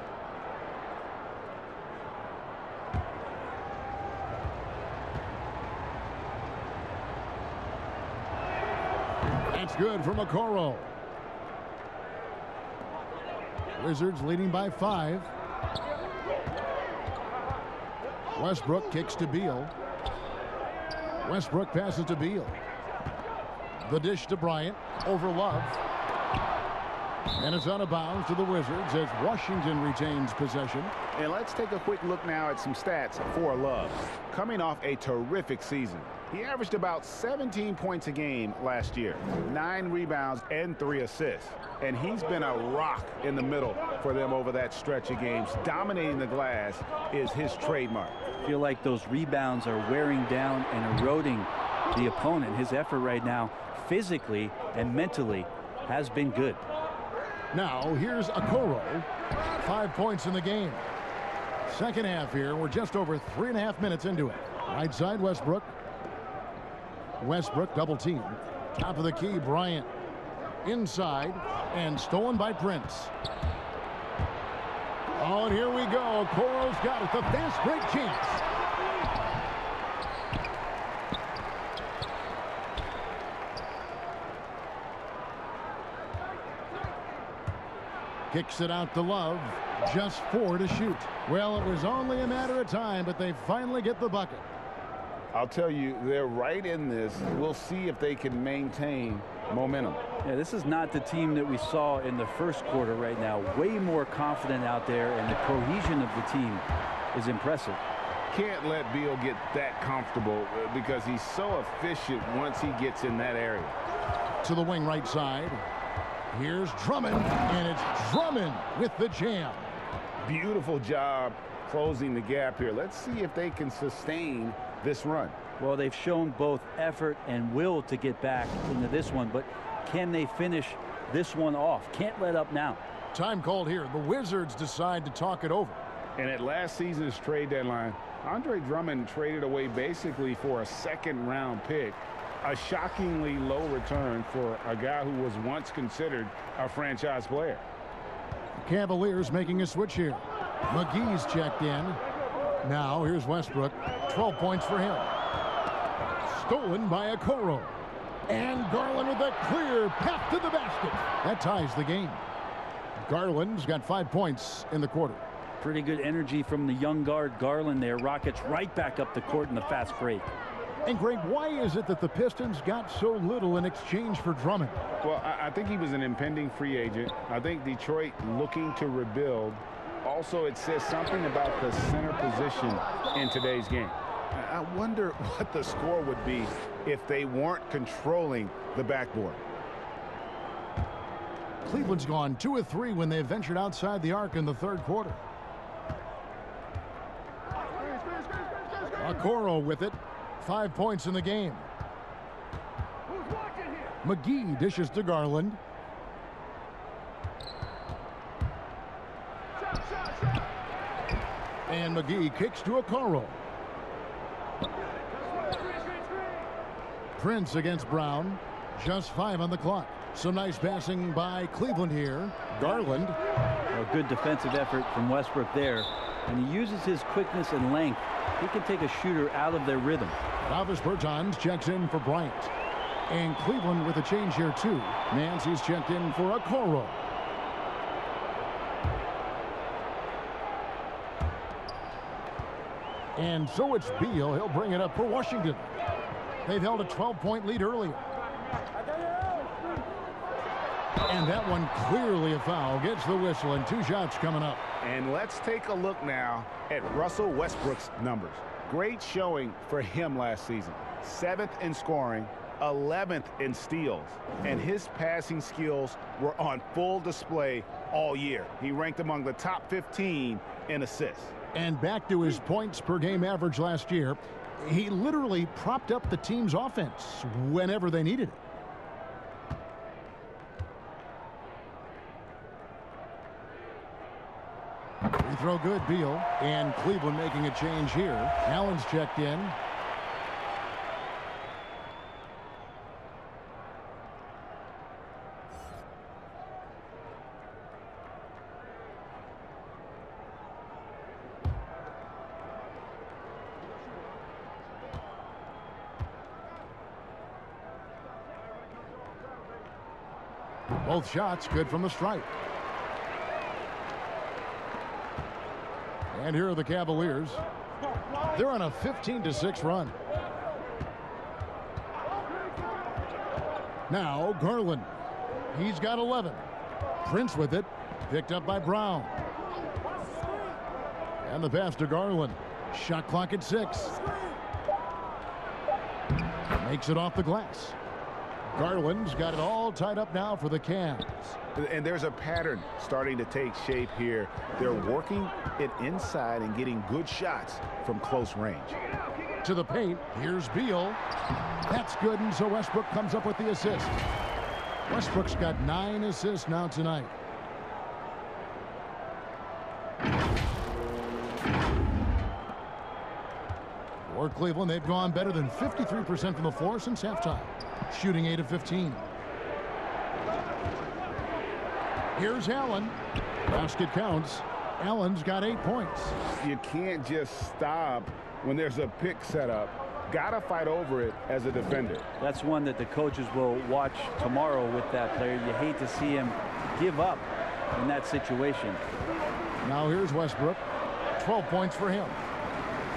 [SPEAKER 1] That's good from Okoro. Wizards leading by 5. Westbrook kicks to Beal. Westbrook passes to Beal. The dish to Bryant. Over Love. And it's out of bounds to the Wizards as Washington retains possession.
[SPEAKER 3] And let's take a quick look now at some stats for Love. Coming off a terrific season, he averaged about 17 points a game last year, 9 rebounds and 3 assists. And he's been a rock in the middle for them over that stretch of games. Dominating the glass is his trademark.
[SPEAKER 4] I feel like those rebounds are wearing down and eroding the opponent. His effort right now, physically and mentally, has been good.
[SPEAKER 1] Now here's Okoro. 5 points in the game. Second half here. We're just over 3.5 minutes into it. Right side, Westbrook. Westbrook double team. Top of the key, Bryant. Inside and stolen by Prince. Oh, and here we go. Okoro's got it. The fast break chance. Kicks it out to Love. Just 4 to shoot. Well, it was only a matter of time, but they finally get the bucket.
[SPEAKER 3] I'll tell you, they're right in this. We'll see if they can maintain momentum.
[SPEAKER 4] Yeah, this is not the team that we saw in the first quarter right now. Way more confident out there, and the cohesion of the team is impressive.
[SPEAKER 3] Can't let Beal get that comfortable because he's so efficient once he gets in that area.
[SPEAKER 1] To the wing right side. Here's Drummond, and it's Drummond with the jam.
[SPEAKER 3] Beautiful job closing the gap here. Let's see if they can sustain this run.
[SPEAKER 4] Well, they've shown both effort and will to get back into this one, but can they finish this one off? Can't let up now.
[SPEAKER 1] Time called here. The Wizards decide to talk it over.
[SPEAKER 3] And at last season's trade deadline, Andre Drummond traded away basically for a second-round pick. A shockingly low return for a guy who was once considered a franchise player.
[SPEAKER 1] Cavaliers making a switch here. McGee's checked in. Now here's Westbrook. 12 points for him. Stolen by Okoro. And Garland with a clear path to the basket. That ties the game. Garland's got 5 points in the quarter.
[SPEAKER 4] Pretty good energy from the young guard Garland there. Rockets right back up the court in the fast break.
[SPEAKER 1] And Greg, why is it that the Pistons got so little in exchange for Drummond?
[SPEAKER 3] Well, I think he was an impending free agent. I think Detroit looking to rebuild. Also, it says something about the center position in today's game. I wonder what the score would be if they weren't controlling the backboard.
[SPEAKER 1] Cleveland's gone 2 of 3 when they ventured outside the arc in the third quarter. Okoro with it. 5 points in the game. McGee dishes to Garland. And McGee kicks to Okoro. Prince against Brown. Just 5 on the clock. Some nice passing by Cleveland here. Garland.
[SPEAKER 4] A good defensive effort from Westbrook there. And he uses his quickness and length. He can take a shooter out of their rhythm.
[SPEAKER 1] Davis Bertans checks in for Bryant. And Cleveland with a change here too. Nancy's checked in for Okoro. And so it's Beal. He'll bring it up for Washington. They've held a 12-point lead earlier. And that one clearly a foul. Gets the whistle, and 2 shots coming up.
[SPEAKER 3] And let's take a look now at Russell Westbrook's numbers. Great showing for him last season. 7th in scoring, 11th in steals. And his passing skills were on full display all year. He ranked among the top 15 in assists.
[SPEAKER 1] And back to his points per game average last year, he literally propped up the team's offense whenever they needed it. Free throw good, Beal. And Cleveland making a change here. Allen's checked in. Both shots good from the stripe. And here are the Cavaliers. They're on a 15-6 run. Now Garland. He's got 11. Prince with it. Picked up by Brown. And the pass to Garland. Shot clock at 6. Makes it off the glass. Garland's got it all tied up now for the Cavs.
[SPEAKER 3] And there's a pattern starting to take shape here. They're working it inside and getting good shots from close range.
[SPEAKER 1] To the paint. Here's Beal. That's good, and so Westbrook comes up with the assist. Westbrook's got 9 assists now tonight. For Cleveland, they've gone better than 53% from the floor since halftime, shooting 8 of 15. Here's Allen. Basket counts. Allen's got 8 points.
[SPEAKER 3] You can't just stop when there's a pick set up. Gotta fight over it as a defender.
[SPEAKER 4] That's one that the coaches will watch tomorrow with that player. You hate to see him give up in that situation.
[SPEAKER 1] Now here's Westbrook. 12 points for him.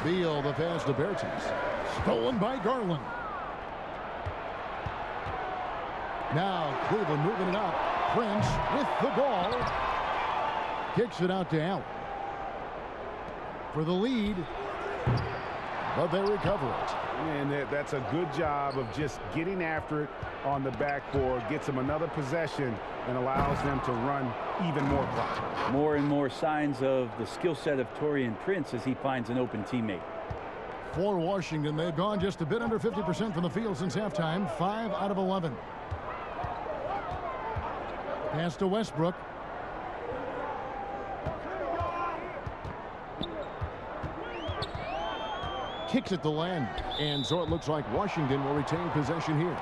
[SPEAKER 1] Beal, the pass to Bertans. Stolen by Garland. Now Cleveland moving it up. Prince with the ball. Kicks it out to Allen. For the lead. But they recover it.
[SPEAKER 3] And that's a good job of just getting after it on the backboard. Gets them another possession and allows them to run even more clock.
[SPEAKER 4] More and more signs of the skill set of Taurean Prince as he finds an open teammate.
[SPEAKER 1] For Washington, they've gone just a bit under 50% from the field since halftime. 5 out of 11. Pass to Westbrook. Kicks it to land, and so it looks like Washington will retain possession here.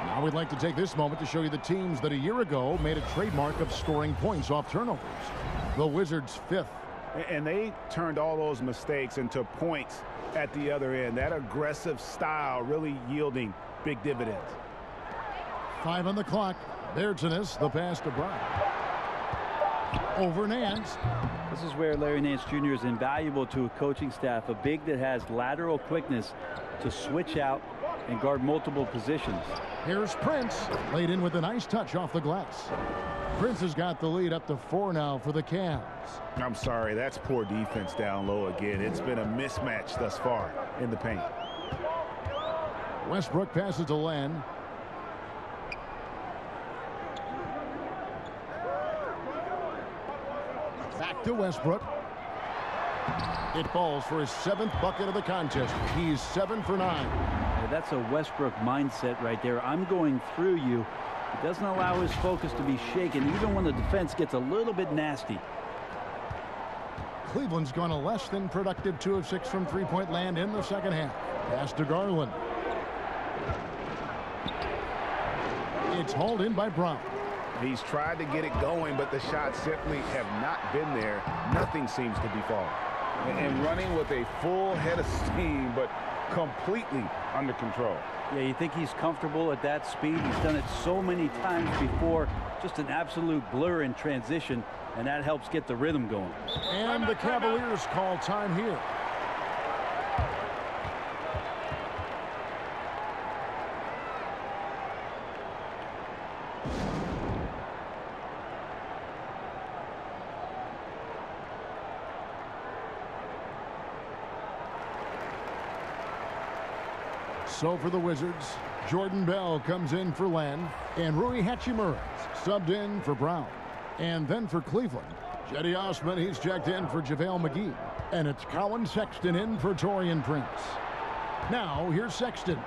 [SPEAKER 1] Now we'd like to take this moment to show you the teams that a year ago made a trademark of scoring points off turnovers. The Wizards 5th.
[SPEAKER 3] And they turned all those mistakes into points at the other end. That aggressive style really yielding big dividends.
[SPEAKER 1] 5 on the clock. Bertans, the pass to Brown. Over Nance.
[SPEAKER 4] This is where Larry Nance Jr. is invaluable to a coaching staff. A big that has lateral quickness to switch out and guard multiple positions.
[SPEAKER 1] Here's Prince. Laid in with a nice touch off the glass. Prince has got the lead up to 4 now for the Cavs.
[SPEAKER 3] I'm sorry, that's poor defense down low again. It's been a mismatch thus far in the paint.
[SPEAKER 1] Westbrook passes to Len. Back to Westbrook. It falls for his 7th bucket of the contest. He's 7 for 9.
[SPEAKER 4] Yeah, that's a Westbrook mindset right there. I'm going through you. It doesn't allow his focus to be shaken, even when the defense gets a little bit nasty.
[SPEAKER 1] Cleveland's gone a less than productive 2 of 6 from three-point land in the second half. Pass to Garland. It's hauled in by Brown.
[SPEAKER 3] He's tried to get it going, but the shots simply have not been there. Nothing seems to be falling. And running with a full head of steam, but completely under control.
[SPEAKER 4] Yeah, you think he's comfortable at that speed. He's done it so many times before. Just an absolute blur in transition, and that helps get the rhythm going.
[SPEAKER 1] And the Cavaliers call time here. So for the Wizards, Jordan Bell comes in for Len, and Rui Hachimura's subbed in for Brown. And then for Cleveland, Cedi Osman, he's checked in for JaVale McGee. And it's Colin Sexton in for Taurean Prince. Now, here's Sexton.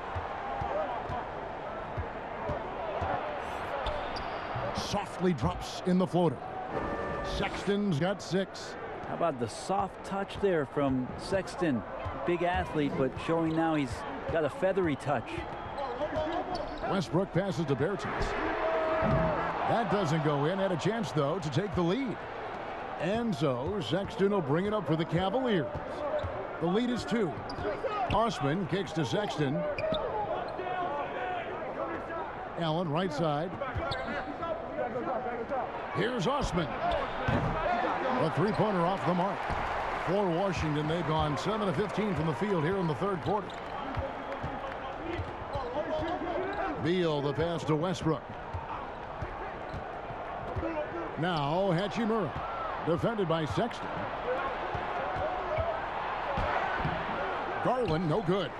[SPEAKER 1] Softly drops in the floater. Sexton's got 6.
[SPEAKER 4] How about the soft touch there from Sexton? Big athlete, but showing now he's got a feathery touch.
[SPEAKER 1] Westbrook passes to Bertans. That doesn't go in. Had a chance, though, to take the lead. And so Sexton will bring it up for the Cavaliers. The lead is 2. Osman kicks to Sexton. Allen right side. Here's Osman. A three-pointer off the mark. For Washington, they've gone 7 of 15 from the field here in the third quarter. Beal, the pass to Westbrook. Now Hachimura, defended by Sexton. Garland, no good.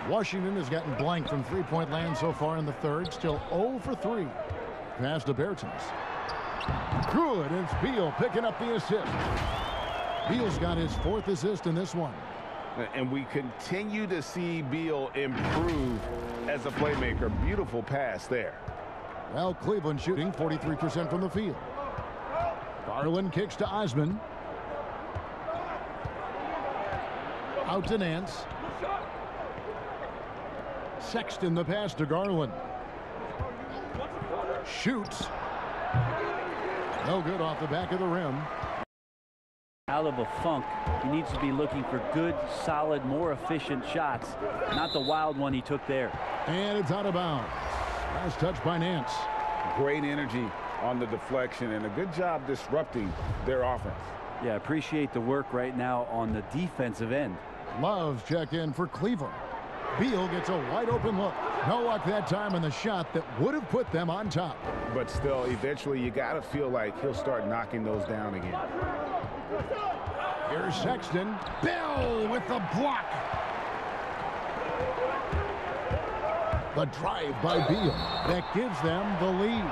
[SPEAKER 1] Washington has gotten blank from three-point land so far in the third. Still 0 for 3. Pass to Bertens. Good. It's Beal picking up the assist. Beal's got his 4th assist in this one.
[SPEAKER 3] And we continue to see Beal improve as a playmaker. Beautiful pass there.
[SPEAKER 1] Well, Cleveland shooting 43% from the field. Garland kicks to Osman. Out to Nance. Sexton the pass to Garland. Shoots. No good off the back of the rim.
[SPEAKER 4] Out of a funk. He needs to be looking for good, solid, more efficient shots. Not the wild one he took there.
[SPEAKER 1] And it's out of bounds. Last touch by Nance.
[SPEAKER 3] Great energy on the deflection and a good job disrupting their offense.
[SPEAKER 4] Yeah, appreciate the work right now on the defensive end.
[SPEAKER 1] Love's checked in for Cleveland. Beal gets a wide open look. No luck that time on the shot that would have put them on top.
[SPEAKER 3] But still, eventually you got to feel like he'll start knocking those down again.
[SPEAKER 1] Here's Sexton. Bell with the block. The drive by Beal. That gives them the lead.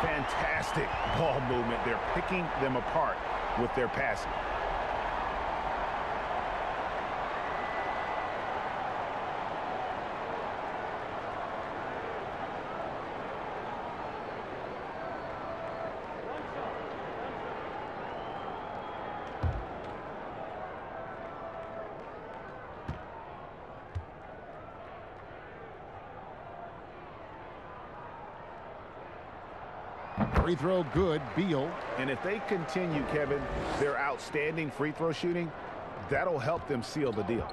[SPEAKER 3] Fantastic ball movement. They're picking them apart with their passing.
[SPEAKER 1] Free throw good, Beal.
[SPEAKER 3] And if they continue, Kevin, their outstanding free throw shooting, that'll help them seal the deal.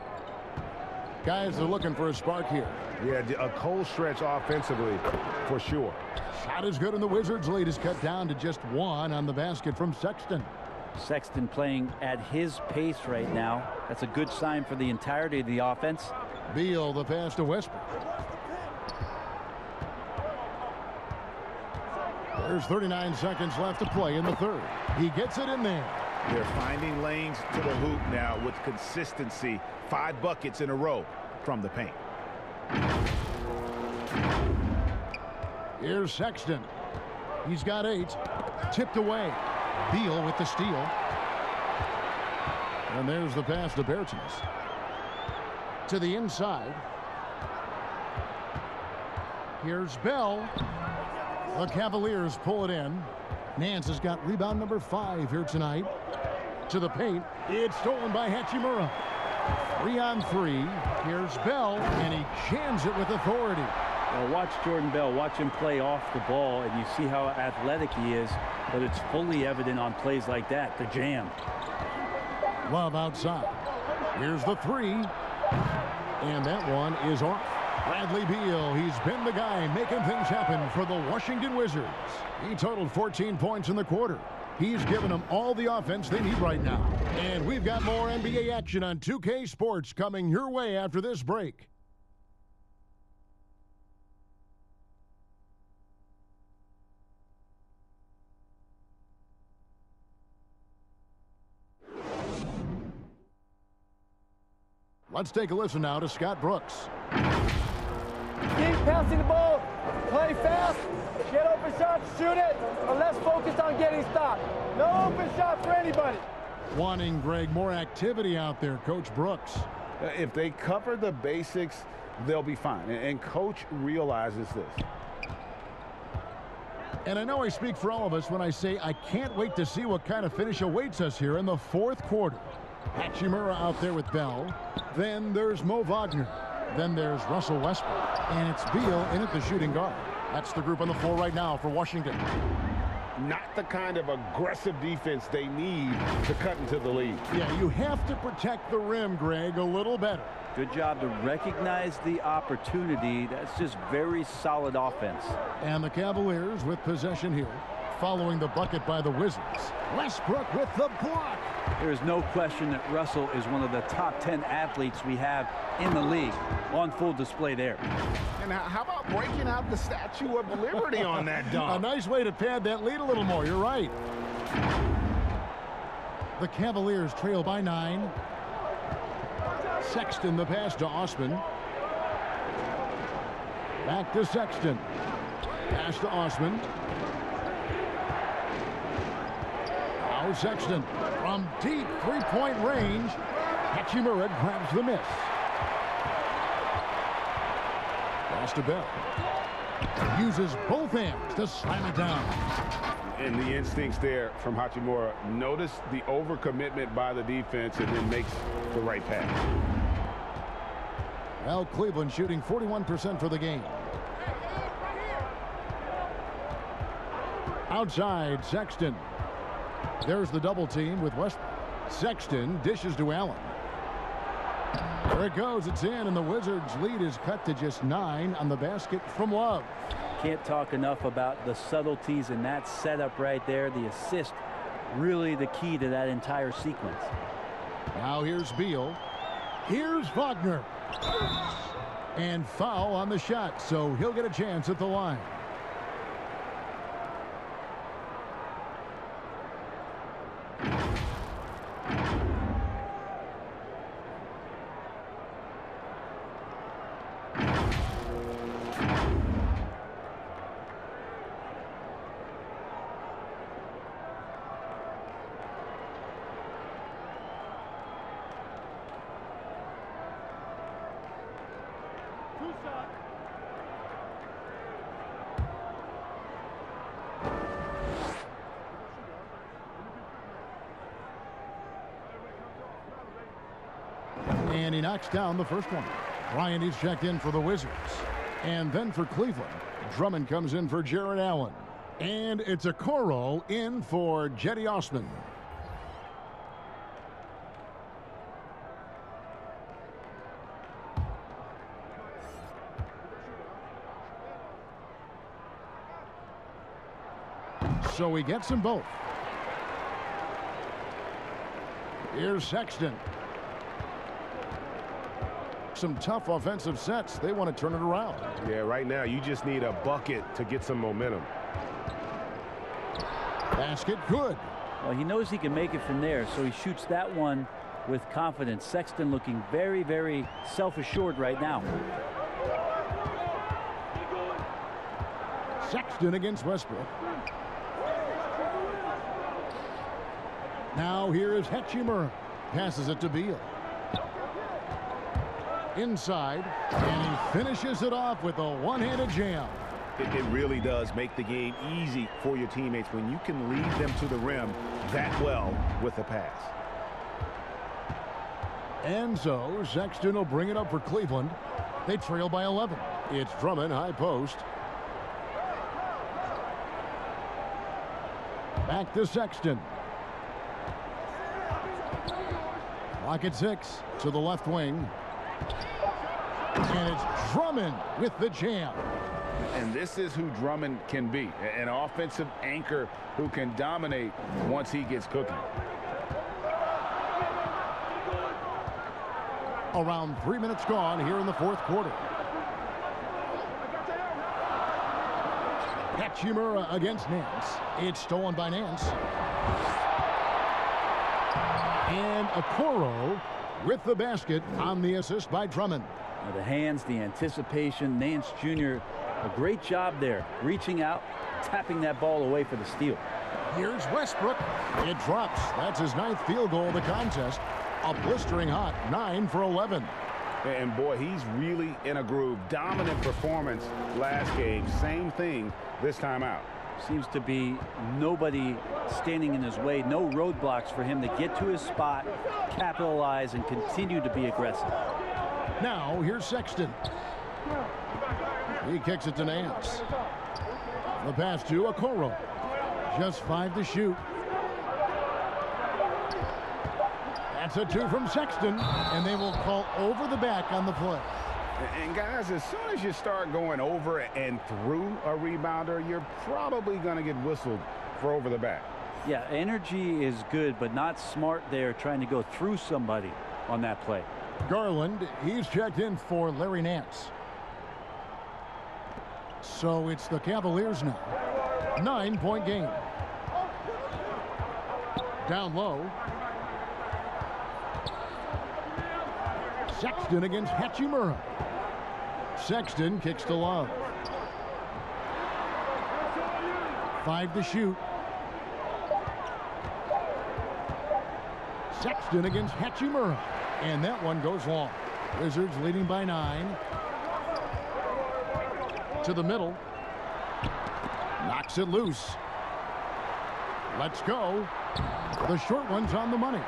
[SPEAKER 1] Guys are looking for a spark here.
[SPEAKER 3] Yeah, a cold stretch offensively for sure.
[SPEAKER 1] Shot is good, and the Wizards' lead is cut down to just 1 on the basket from Sexton.
[SPEAKER 4] Sexton playing at his pace right now. That's a good sign for the entirety of the offense.
[SPEAKER 1] Beal the pass to Westbrook. There's 39 seconds left to play in the third. He gets it in there.
[SPEAKER 3] They're finding lanes to the hoop now with consistency. 5 buckets in a row from the paint.
[SPEAKER 1] Here's Sexton. He's got 8. Tipped away. Beal with the steal. And there's the pass to Bertens. To the inside. Here's Bell. The Cavaliers pull it in. Nance has got rebound number 5 here tonight. To the paint. It's stolen by Hachimura. 3 on 3. Here's Bell, and he jams it with authority.
[SPEAKER 4] Well, watch Jordan Bell. Watch him play off the ball, and you see how athletic he is, but it's fully evident on plays like that, the jam.
[SPEAKER 1] Love outside. Here's the 3. And that one is off. Bradley Beal, he's been the guy making things happen for the Washington Wizards. He totaled 14 points in the quarter. He's given them all the offense they need right now. And we've got more NBA action on 2K Sports coming your way after this break. Let's take a listen now to Scott Brooks.
[SPEAKER 14] Keep passing the ball, play fast, get open shots, shoot it, but less focused on getting stopped. No open shot for anybody.
[SPEAKER 1] Wanting, Greg, more activity out there, Coach Brooks.
[SPEAKER 3] If they cover the basics, they'll be fine. And Coach realizes this.
[SPEAKER 1] And I know I speak for all of us when I say I can't wait to see what kind of finish awaits us here in the fourth quarter. Hachimura out there with Bell. Then there's Mo Wagner. Then there's Russell Westbrook. And it's Beal in at the shooting guard. That's the group on the floor right now for Washington.
[SPEAKER 3] Not the kind of aggressive defense they need to cut into the lead.
[SPEAKER 1] Yeah, you have to protect the rim, Greg, a little better.
[SPEAKER 4] Good job to recognize the opportunity. That's just very solid offense.
[SPEAKER 1] And the Cavaliers with possession here. following the bucket by the Wizards. Westbrook with the block.
[SPEAKER 4] There is no question that Russell is one of the top 10 athletes we have in the league. On full display there.
[SPEAKER 3] And how about breaking out the Statue of Liberty on that dunk?
[SPEAKER 1] A nice way to pad that lead a little more. You're right. The Cavaliers trail by 9. Sexton the pass to Osman. Back to Sexton. Pass to Osman. Now Sexton from deep three-point range. Hachimura grabs the miss. Pass to Bell. Uses both hands to slam it down.
[SPEAKER 3] And the instincts there from Hachimura. Notice the overcommitment by the defense and then makes the right pass.
[SPEAKER 1] Well, Cleveland shooting 41% for the game. Outside, Sexton. There's the double team with Westbrook. Sexton dishes to Allen. There it goes. It's in, and the Wizards' lead is cut to just 9 on the basket from Love.
[SPEAKER 4] Can't talk enough about the subtleties in that setup right there. The assist, really the key to that entire sequence.
[SPEAKER 1] Now here's Beal. Here's Wagner. And foul on the shot, so he'll get a chance at the line. And he knocks down the first one. Bryant is checked in for the Wizards. And then for Cleveland, Drummond comes in for Jarrett Allen. And it's a Okoro in for Jetty Osman. So he gets them both. Here's Sexton. Some tough offensive sets. They want to turn it around.
[SPEAKER 6] Yeah, right now you just need a bucket to get some momentum.
[SPEAKER 1] Basket good.
[SPEAKER 4] Well, he knows he can make it from there, so he shoots that one with confidence. Sexton looking very, very self-assured right now.
[SPEAKER 1] Sexton against Westbrook. Now here is Hachimura. Passes it to Beal. Inside, and he finishes it off with a one-handed jam.
[SPEAKER 5] It really does make the game easy for your teammates when you can lead them to the rim that well with a pass.
[SPEAKER 1] And so Sexton will bring it up for Cleveland. They trail by 11. It's Drummond, high post. Back to Sexton. Clock at 6 to the left wing. And it's Drummond with the jam.
[SPEAKER 3] And this is who Drummond can be, an offensive anchor who can dominate once he gets cooking.
[SPEAKER 1] Around 3 minutes gone here in the fourth quarter. Hachimura against Nance. It's stolen by Nance. And Okoro with the basket on the assist by Drummond.
[SPEAKER 4] Now the hands, the anticipation. Nance Jr., a great job there, reaching out, tapping that ball away for the steal.
[SPEAKER 1] Here's Westbrook. It drops. That's his 9th field goal of the contest. A blistering hot 9 for 11.
[SPEAKER 3] And boy, he's really in a groove. Dominant performance last game. Same thing this time out.
[SPEAKER 4] Seems to be nobody standing in his way. No roadblocks for him to get to his spot, capitalize, and continue to be aggressive.
[SPEAKER 1] Now here's Sexton. He kicks it to Nance. The pass to Okoro. Just 5 to shoot. That's a 2 from Sexton, and they will call over the back on the play.
[SPEAKER 3] And guys, as soon as you start going over and through a rebounder, you're probably going to get whistled for over the back.
[SPEAKER 4] Yeah, energy is good, but not smart there trying to go through somebody on that play.
[SPEAKER 1] Garland, he's checked in for Larry Nance. So it's the Cavaliers now. 9-point game. Down low. Sexton against Hachimura. Sexton kicks to Love. 5 to shoot. Sexton against Hachimura. And that one goes long. Wizards leading by 9. To the middle. Knocks it loose. Let's go. The short one's on the money.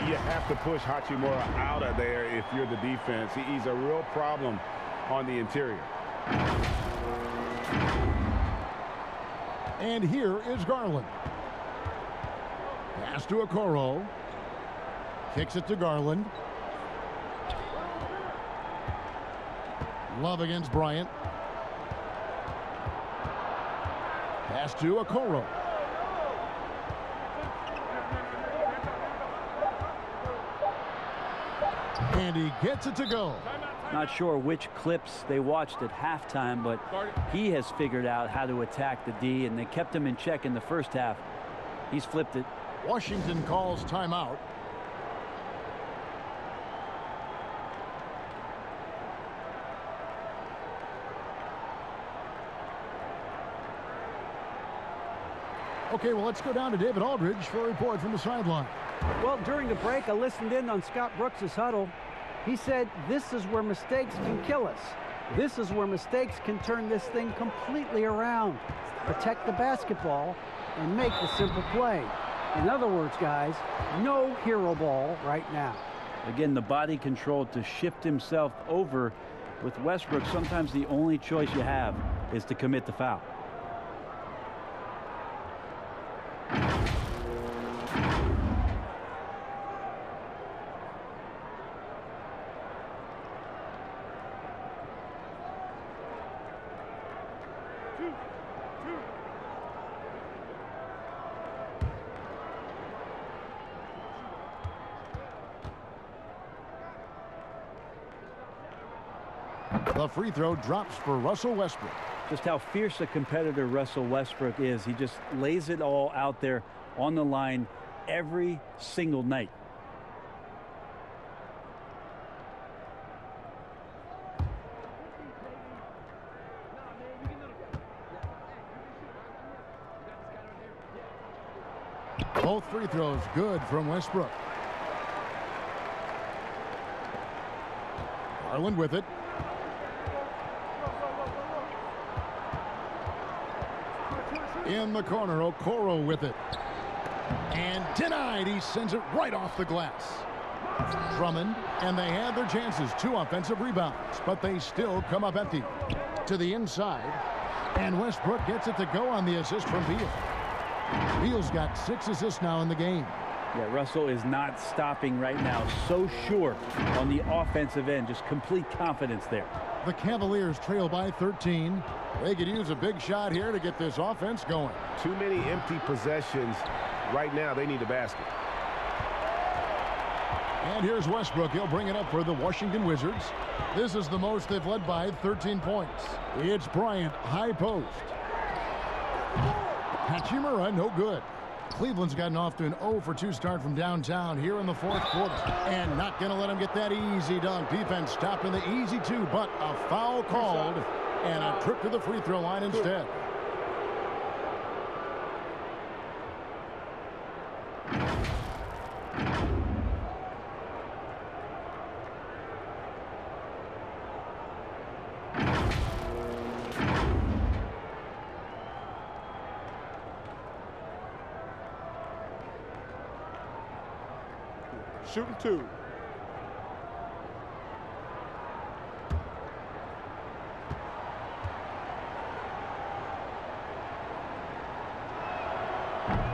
[SPEAKER 3] You have to push Hachimura out of there if you're the defense. He's a real problem on the interior.
[SPEAKER 1] And here is Garland. Pass to Okoro. Kicks it to Garland. Love against Bryant. Pass to Okoro. And he gets it to go.
[SPEAKER 4] Not sure which clips they watched at halftime, but he has figured out how to attack the D, and they kept him in check in the first half. He's flipped it.
[SPEAKER 1] Washington calls timeout. Okay, well, let's go down to David Aldridge for a report from the sideline.
[SPEAKER 2] Well, during the break, I listened in on Scott Brooks' huddle. He said, this is where mistakes can kill us. This is where mistakes can turn this thing completely around. Protect the basketball and make the simple play. In other words, guys, no hero ball right now.
[SPEAKER 4] Again, the body control to shift himself over. With Westbrook, sometimes the only choice you have is to commit the foul.
[SPEAKER 1] The free throw drops for Russell Westbrook.
[SPEAKER 4] Just how fierce a competitor Russell Westbrook is. He just lays it all out there on the line every single night.
[SPEAKER 1] Both free throws good from Westbrook. Garland with it. In the corner, Okoro with it. And denied. He sends it right off the glass. Drummond, and they had their chances. 2 offensive rebounds, but they still come up empty. To the inside, and Westbrook gets it to go on the assist from Beal. Beal's got 6 assists now in the game.
[SPEAKER 4] Yeah, Russell is not stopping right now. So sure on the offensive end. Just complete confidence there.
[SPEAKER 1] The Cavaliers trail by 13. They could use a big shot here to get this offense going.
[SPEAKER 3] Too many empty possessions. Right now, they need a basket.
[SPEAKER 1] And here's Westbrook. He'll bring it up for the Washington Wizards. This is the most they've led by 13 points. It's Bryant, high post. Hachimura, no good. Cleveland's gotten off to an 0-for-2 start from downtown here in the 4th quarter. And not going to let him get that easy dunk. Defense stopping the easy 2, but a foul called and a trip to the free throw line instead.
[SPEAKER 6] Shooting 2.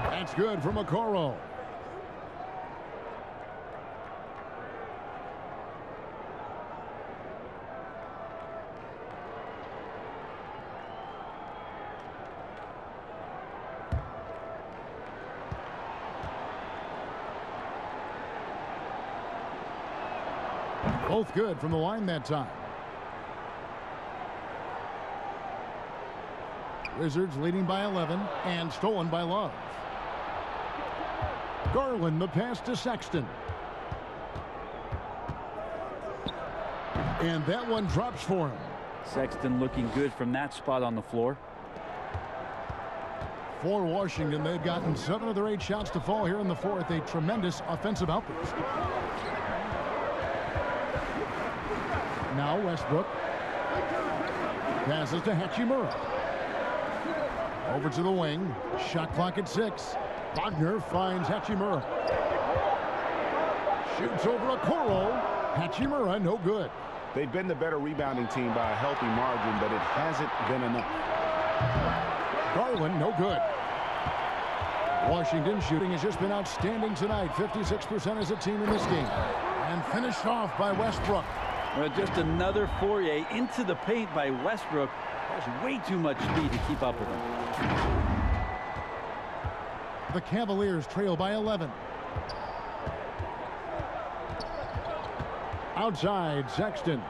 [SPEAKER 1] That's good from Okoro. Both good from the line that time. Wizards leading by 11 and stolen by Love. Garland, the pass to Sexton. And that one drops for him.
[SPEAKER 4] Sexton looking good from that spot on the floor.
[SPEAKER 1] For Washington, they've gotten 7 of their 8 shots to fall here in the fourth. A tremendous offensive outburst. Now Westbrook passes to Hachimura. Over to the wing. Shot clock at 6. Wagner finds Hachimura. Shoots over Okoro. Hachimura, no good.
[SPEAKER 3] They've been the better rebounding team by a healthy margin, but it hasn't been enough.
[SPEAKER 1] Garland, no good. Washington shooting has just been outstanding tonight. 56% as a team in this game. And finished off by Westbrook.
[SPEAKER 4] Well, just another foray into the paint by Westbrook. There's way too much speed to keep up with him.
[SPEAKER 1] The Cavaliers trail by 11. Outside, Sexton.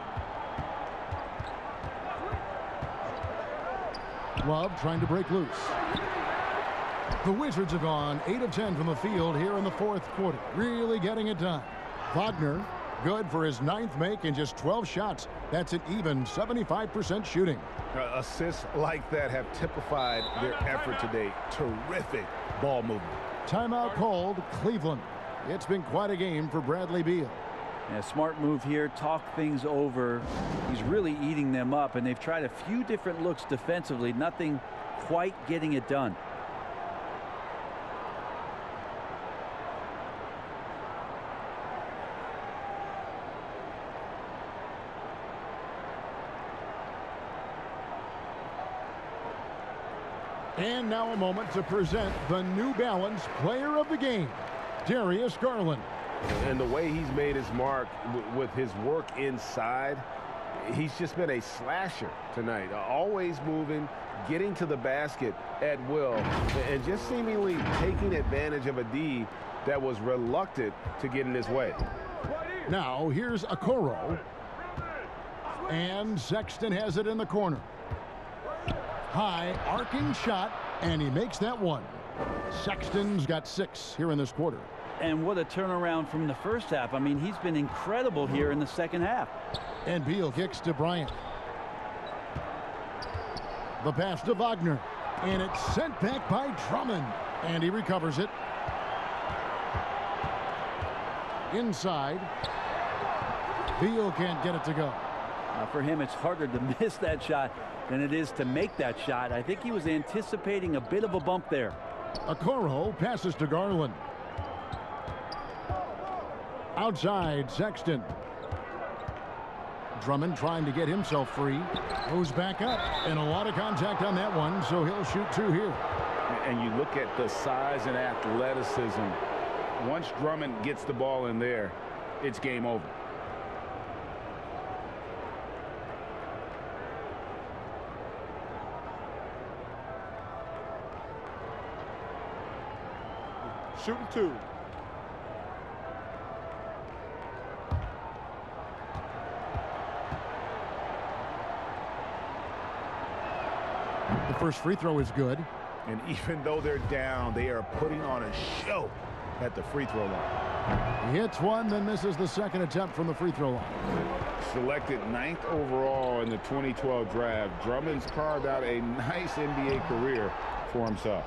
[SPEAKER 1] Love trying to break loose. The Wizards have gone 8 of 10 from the field here in the fourth quarter. Really getting it done. Wagner, good for his 9th make in just 12 shots. That's an even 75% shooting.
[SPEAKER 3] Assists like that have typified their effort today. Terrific ball movement.
[SPEAKER 1] Timeout called, Cleveland. It's been quite a game for Bradley Beal.
[SPEAKER 4] Yeah, smart move here. Talk things over. He's really eating them up, and they've tried a few different looks defensively. Nothing quite getting it done.
[SPEAKER 1] And now a moment to present the New Balance Player of the Game, Darius Garland.
[SPEAKER 6] And the way he's made his mark with his work inside, he's just been a slasher tonight. Always moving, getting to the basket at will, and just seemingly taking advantage of a D that was reluctant to get in his way.
[SPEAKER 1] Now here's Okoro. And Sexton has it in the corner. High arcing shot, and he makes that one. Sexton's got 6 here in this quarter.
[SPEAKER 4] And what a turnaround from the first half. I mean, he's been incredible here in the second half.
[SPEAKER 1] And Beal kicks to Bryant. The pass to Wagner. And it's sent back by Drummond. And he recovers it. Inside. Beal can't get it to go.
[SPEAKER 4] For him, it's harder to miss that shot than it is to make that shot. I think he was anticipating a bit of a bump there.
[SPEAKER 1] Okoro passes to Garland. Outside, Sexton. Drummond trying to get himself free. Goes back up. And a lot of contact on that one, so he'll shoot 2 here.
[SPEAKER 3] And you look at the size and athleticism. Once Drummond gets the ball in there, it's game over.
[SPEAKER 6] Shooting 2.
[SPEAKER 1] The first free throw is good.
[SPEAKER 3] And even though they're down, they are putting on a show at the free throw line.
[SPEAKER 1] He hits one, then misses the second attempt from the free throw line.
[SPEAKER 3] Selected 9th overall in the 2012 draft, Drummond's carved out a nice NBA career for himself.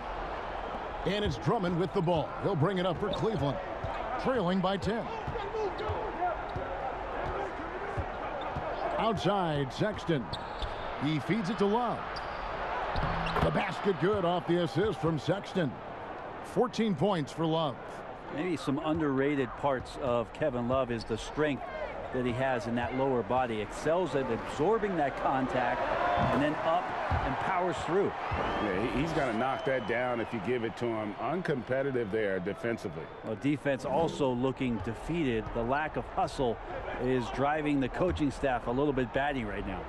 [SPEAKER 1] And it's Drummond with the ball. He'll bring it up for Cleveland, trailing by 10. Outside, Sexton. He feeds it to Love. The basket good off the assist from Sexton. 14 points for Love.
[SPEAKER 4] Maybe some underrated parts of Kevin Love is the strength that he has in that lower body. Excels at absorbing that contact and then up and powers through.
[SPEAKER 3] Yeah, he's got to knock that down if you give it to him. Uncompetitive there defensively.
[SPEAKER 4] Well, defense also looking defeated. The lack of hustle is driving the coaching staff a little bit batty right now.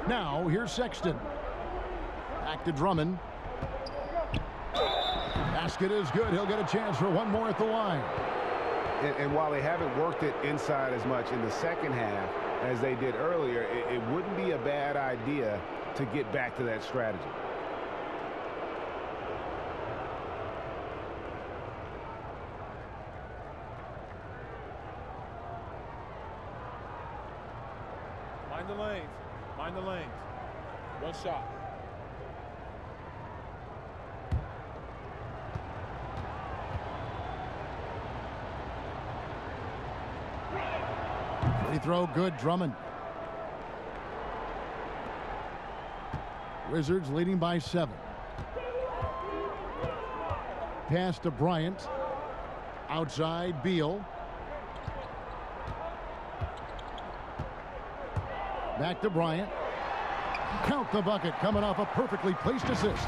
[SPEAKER 1] Now here's Sexton. Back to Drummond. Basket is good. He'll get a chance for one more at the line.
[SPEAKER 3] And while they haven't worked it inside as much in the second half as they did earlier, it wouldn't be a bad idea to get back to that strategy.
[SPEAKER 7] Mind the lanes. Mind the lanes. One shot.
[SPEAKER 1] Free throw good, Drummond. Wizards leading by 7. Pass to Bryant. Outside, Beal. Back to Bryant. Count the bucket, coming off a perfectly placed assist.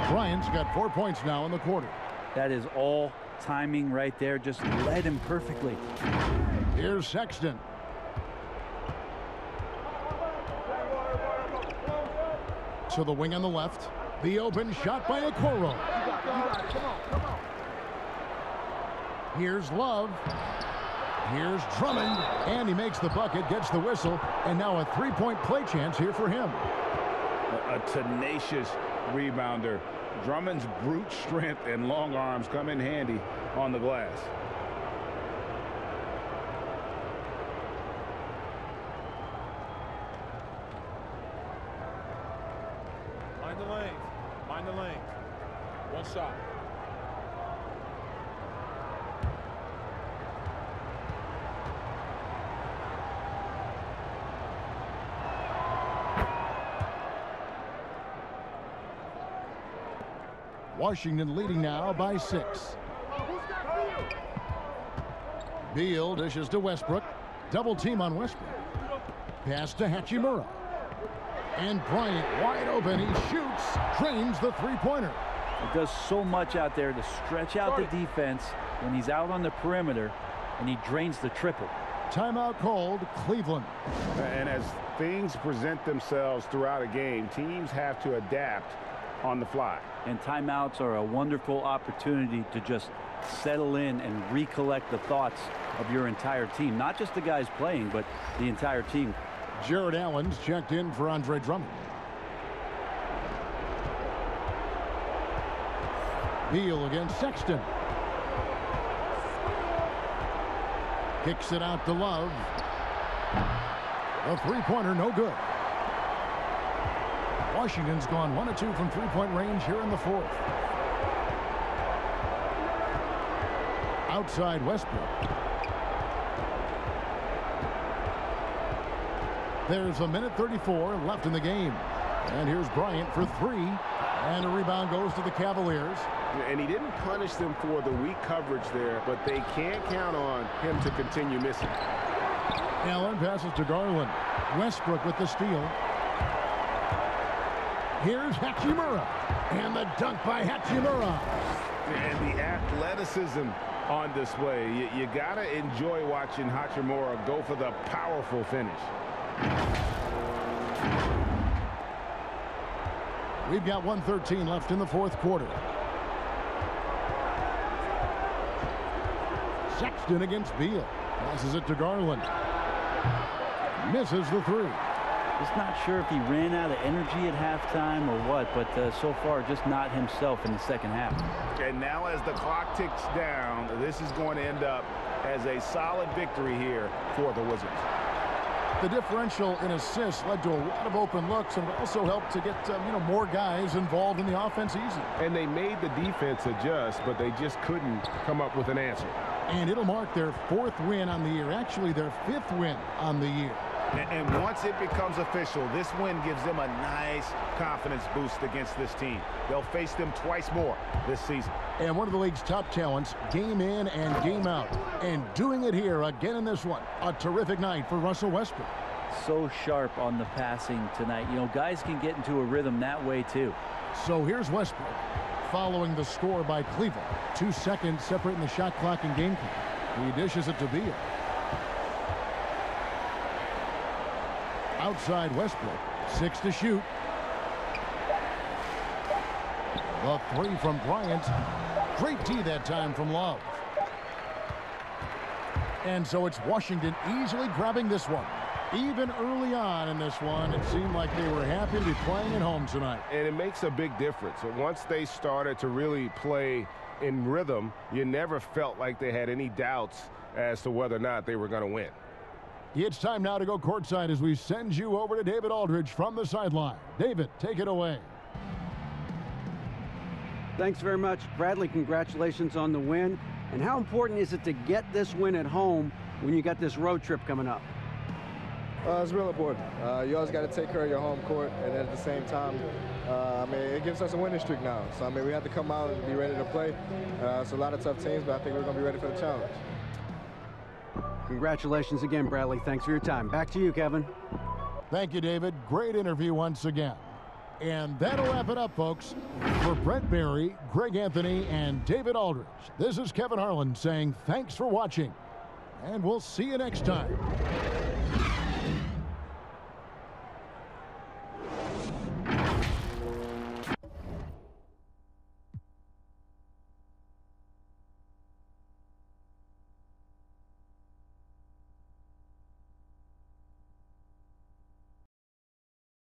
[SPEAKER 1] Bryant's got 4 points now in the quarter.
[SPEAKER 4] That is all timing right there. Just led him perfectly.
[SPEAKER 1] Here's Sexton. To the wing on the left. The open shot by Okoro. Here's Love. Here's Drummond. And he makes the bucket, gets the whistle, and now a three-point play chance here for him.
[SPEAKER 3] A tenacious rebounder. Drummond's brute strength and long arms come in handy on the glass.
[SPEAKER 7] Mind the lanes. Mind the lanes. One shot.
[SPEAKER 1] Washington leading now by 6. Beal dishes to Westbrook. Double team on Westbrook. Pass to Hachimura. And Bryant wide open. He shoots, drains the three-pointer.
[SPEAKER 4] He does so much out there to stretch out the defense when he's out on the perimeter, and he drains the triple.
[SPEAKER 1] Timeout called, Cleveland.
[SPEAKER 3] And as things present themselves throughout a game, teams have to adapt on the fly.
[SPEAKER 4] And timeouts are a wonderful opportunity to just settle in and recollect the thoughts of your entire team. Not just the guys playing, but the entire team.
[SPEAKER 1] Jared Allen's checked in for Andre Drummond. Beal against Sexton. Kicks it out to Love. A three-pointer, no good. Washington's gone 1 of 2 from three-point range here in the fourth. Outside Westbrook. There's a minute 34 left in the game. And here's Bryant for 3. And a rebound goes to the Cavaliers.
[SPEAKER 3] And he didn't punish them for the weak coverage there, but they can't count on him to continue missing.
[SPEAKER 1] Allen passes to Garland. Westbrook with the steal. Here's Hachimura. And the dunk by Hachimura.
[SPEAKER 3] And the athleticism on display. You got to enjoy watching Hachimura go for the powerful finish.
[SPEAKER 1] We've got 1:13 left in the fourth quarter. Sexton against Beal. Passes it to Garland. Misses the three.
[SPEAKER 4] Just not sure if he ran out of energy at halftime or what, but so far just not himself in the second half.
[SPEAKER 3] And now as the clock ticks down, this is going to end up as a solid victory here for the Wizards.
[SPEAKER 1] The differential in assists led to a lot of open looks and also helped to get more guys involved in the offense easy.
[SPEAKER 3] And they made the defense adjust, but they just couldn't come up with an answer.
[SPEAKER 1] And it'll mark their 4th win on the year, actually their 5th win on the year.
[SPEAKER 3] And once it becomes official, this win gives them a nice confidence boost against this team. They'll face them twice more this season.
[SPEAKER 1] And one of the league's top talents, game in and game out. And doing it here again in this one. A terrific night for Russell Westbrook.
[SPEAKER 4] So sharp on the passing tonight. Guys can get into a rhythm that way too.
[SPEAKER 1] So here's Westbrook following the score by Cleveland. 2 seconds separating the shot clock and game clock. He dishes it to Beal. Outside Westbrook. 6 to shoot. The 3 from Bryant. Great D that time from Love. And so it's Washington easily grabbing this one. Even early on in this one, it seemed like they were happy to be playing at home tonight.
[SPEAKER 6] And it makes a big difference. Once they started to really play in rhythm, you never felt like they had any doubts as to whether or not they were going to win.
[SPEAKER 1] It's time now to go courtside as we send you over to David Aldridge from the sideline. David, take it away.
[SPEAKER 2] Thanks very much, Bradley. Congratulations on the win. And how important is it to get this win at home when you got this road trip coming up?
[SPEAKER 15] It's real important. You always got to take care of your home court, and at the same time, I mean, it gives us a winning streak now. So, I mean, we have to come out and be ready to play. It's a lot of tough teams, but I think we're going to be ready for the challenge.
[SPEAKER 2] Congratulations again, Bradley. Thanks for your time. Back to you, Kevin.
[SPEAKER 1] Thank you, David. Great interview once again. And that'll wrap it up, folks. For Brent Barry, Greg Anthony, and David Aldridge, this is Kevin Harlan saying thanks for watching, and we'll see you next time.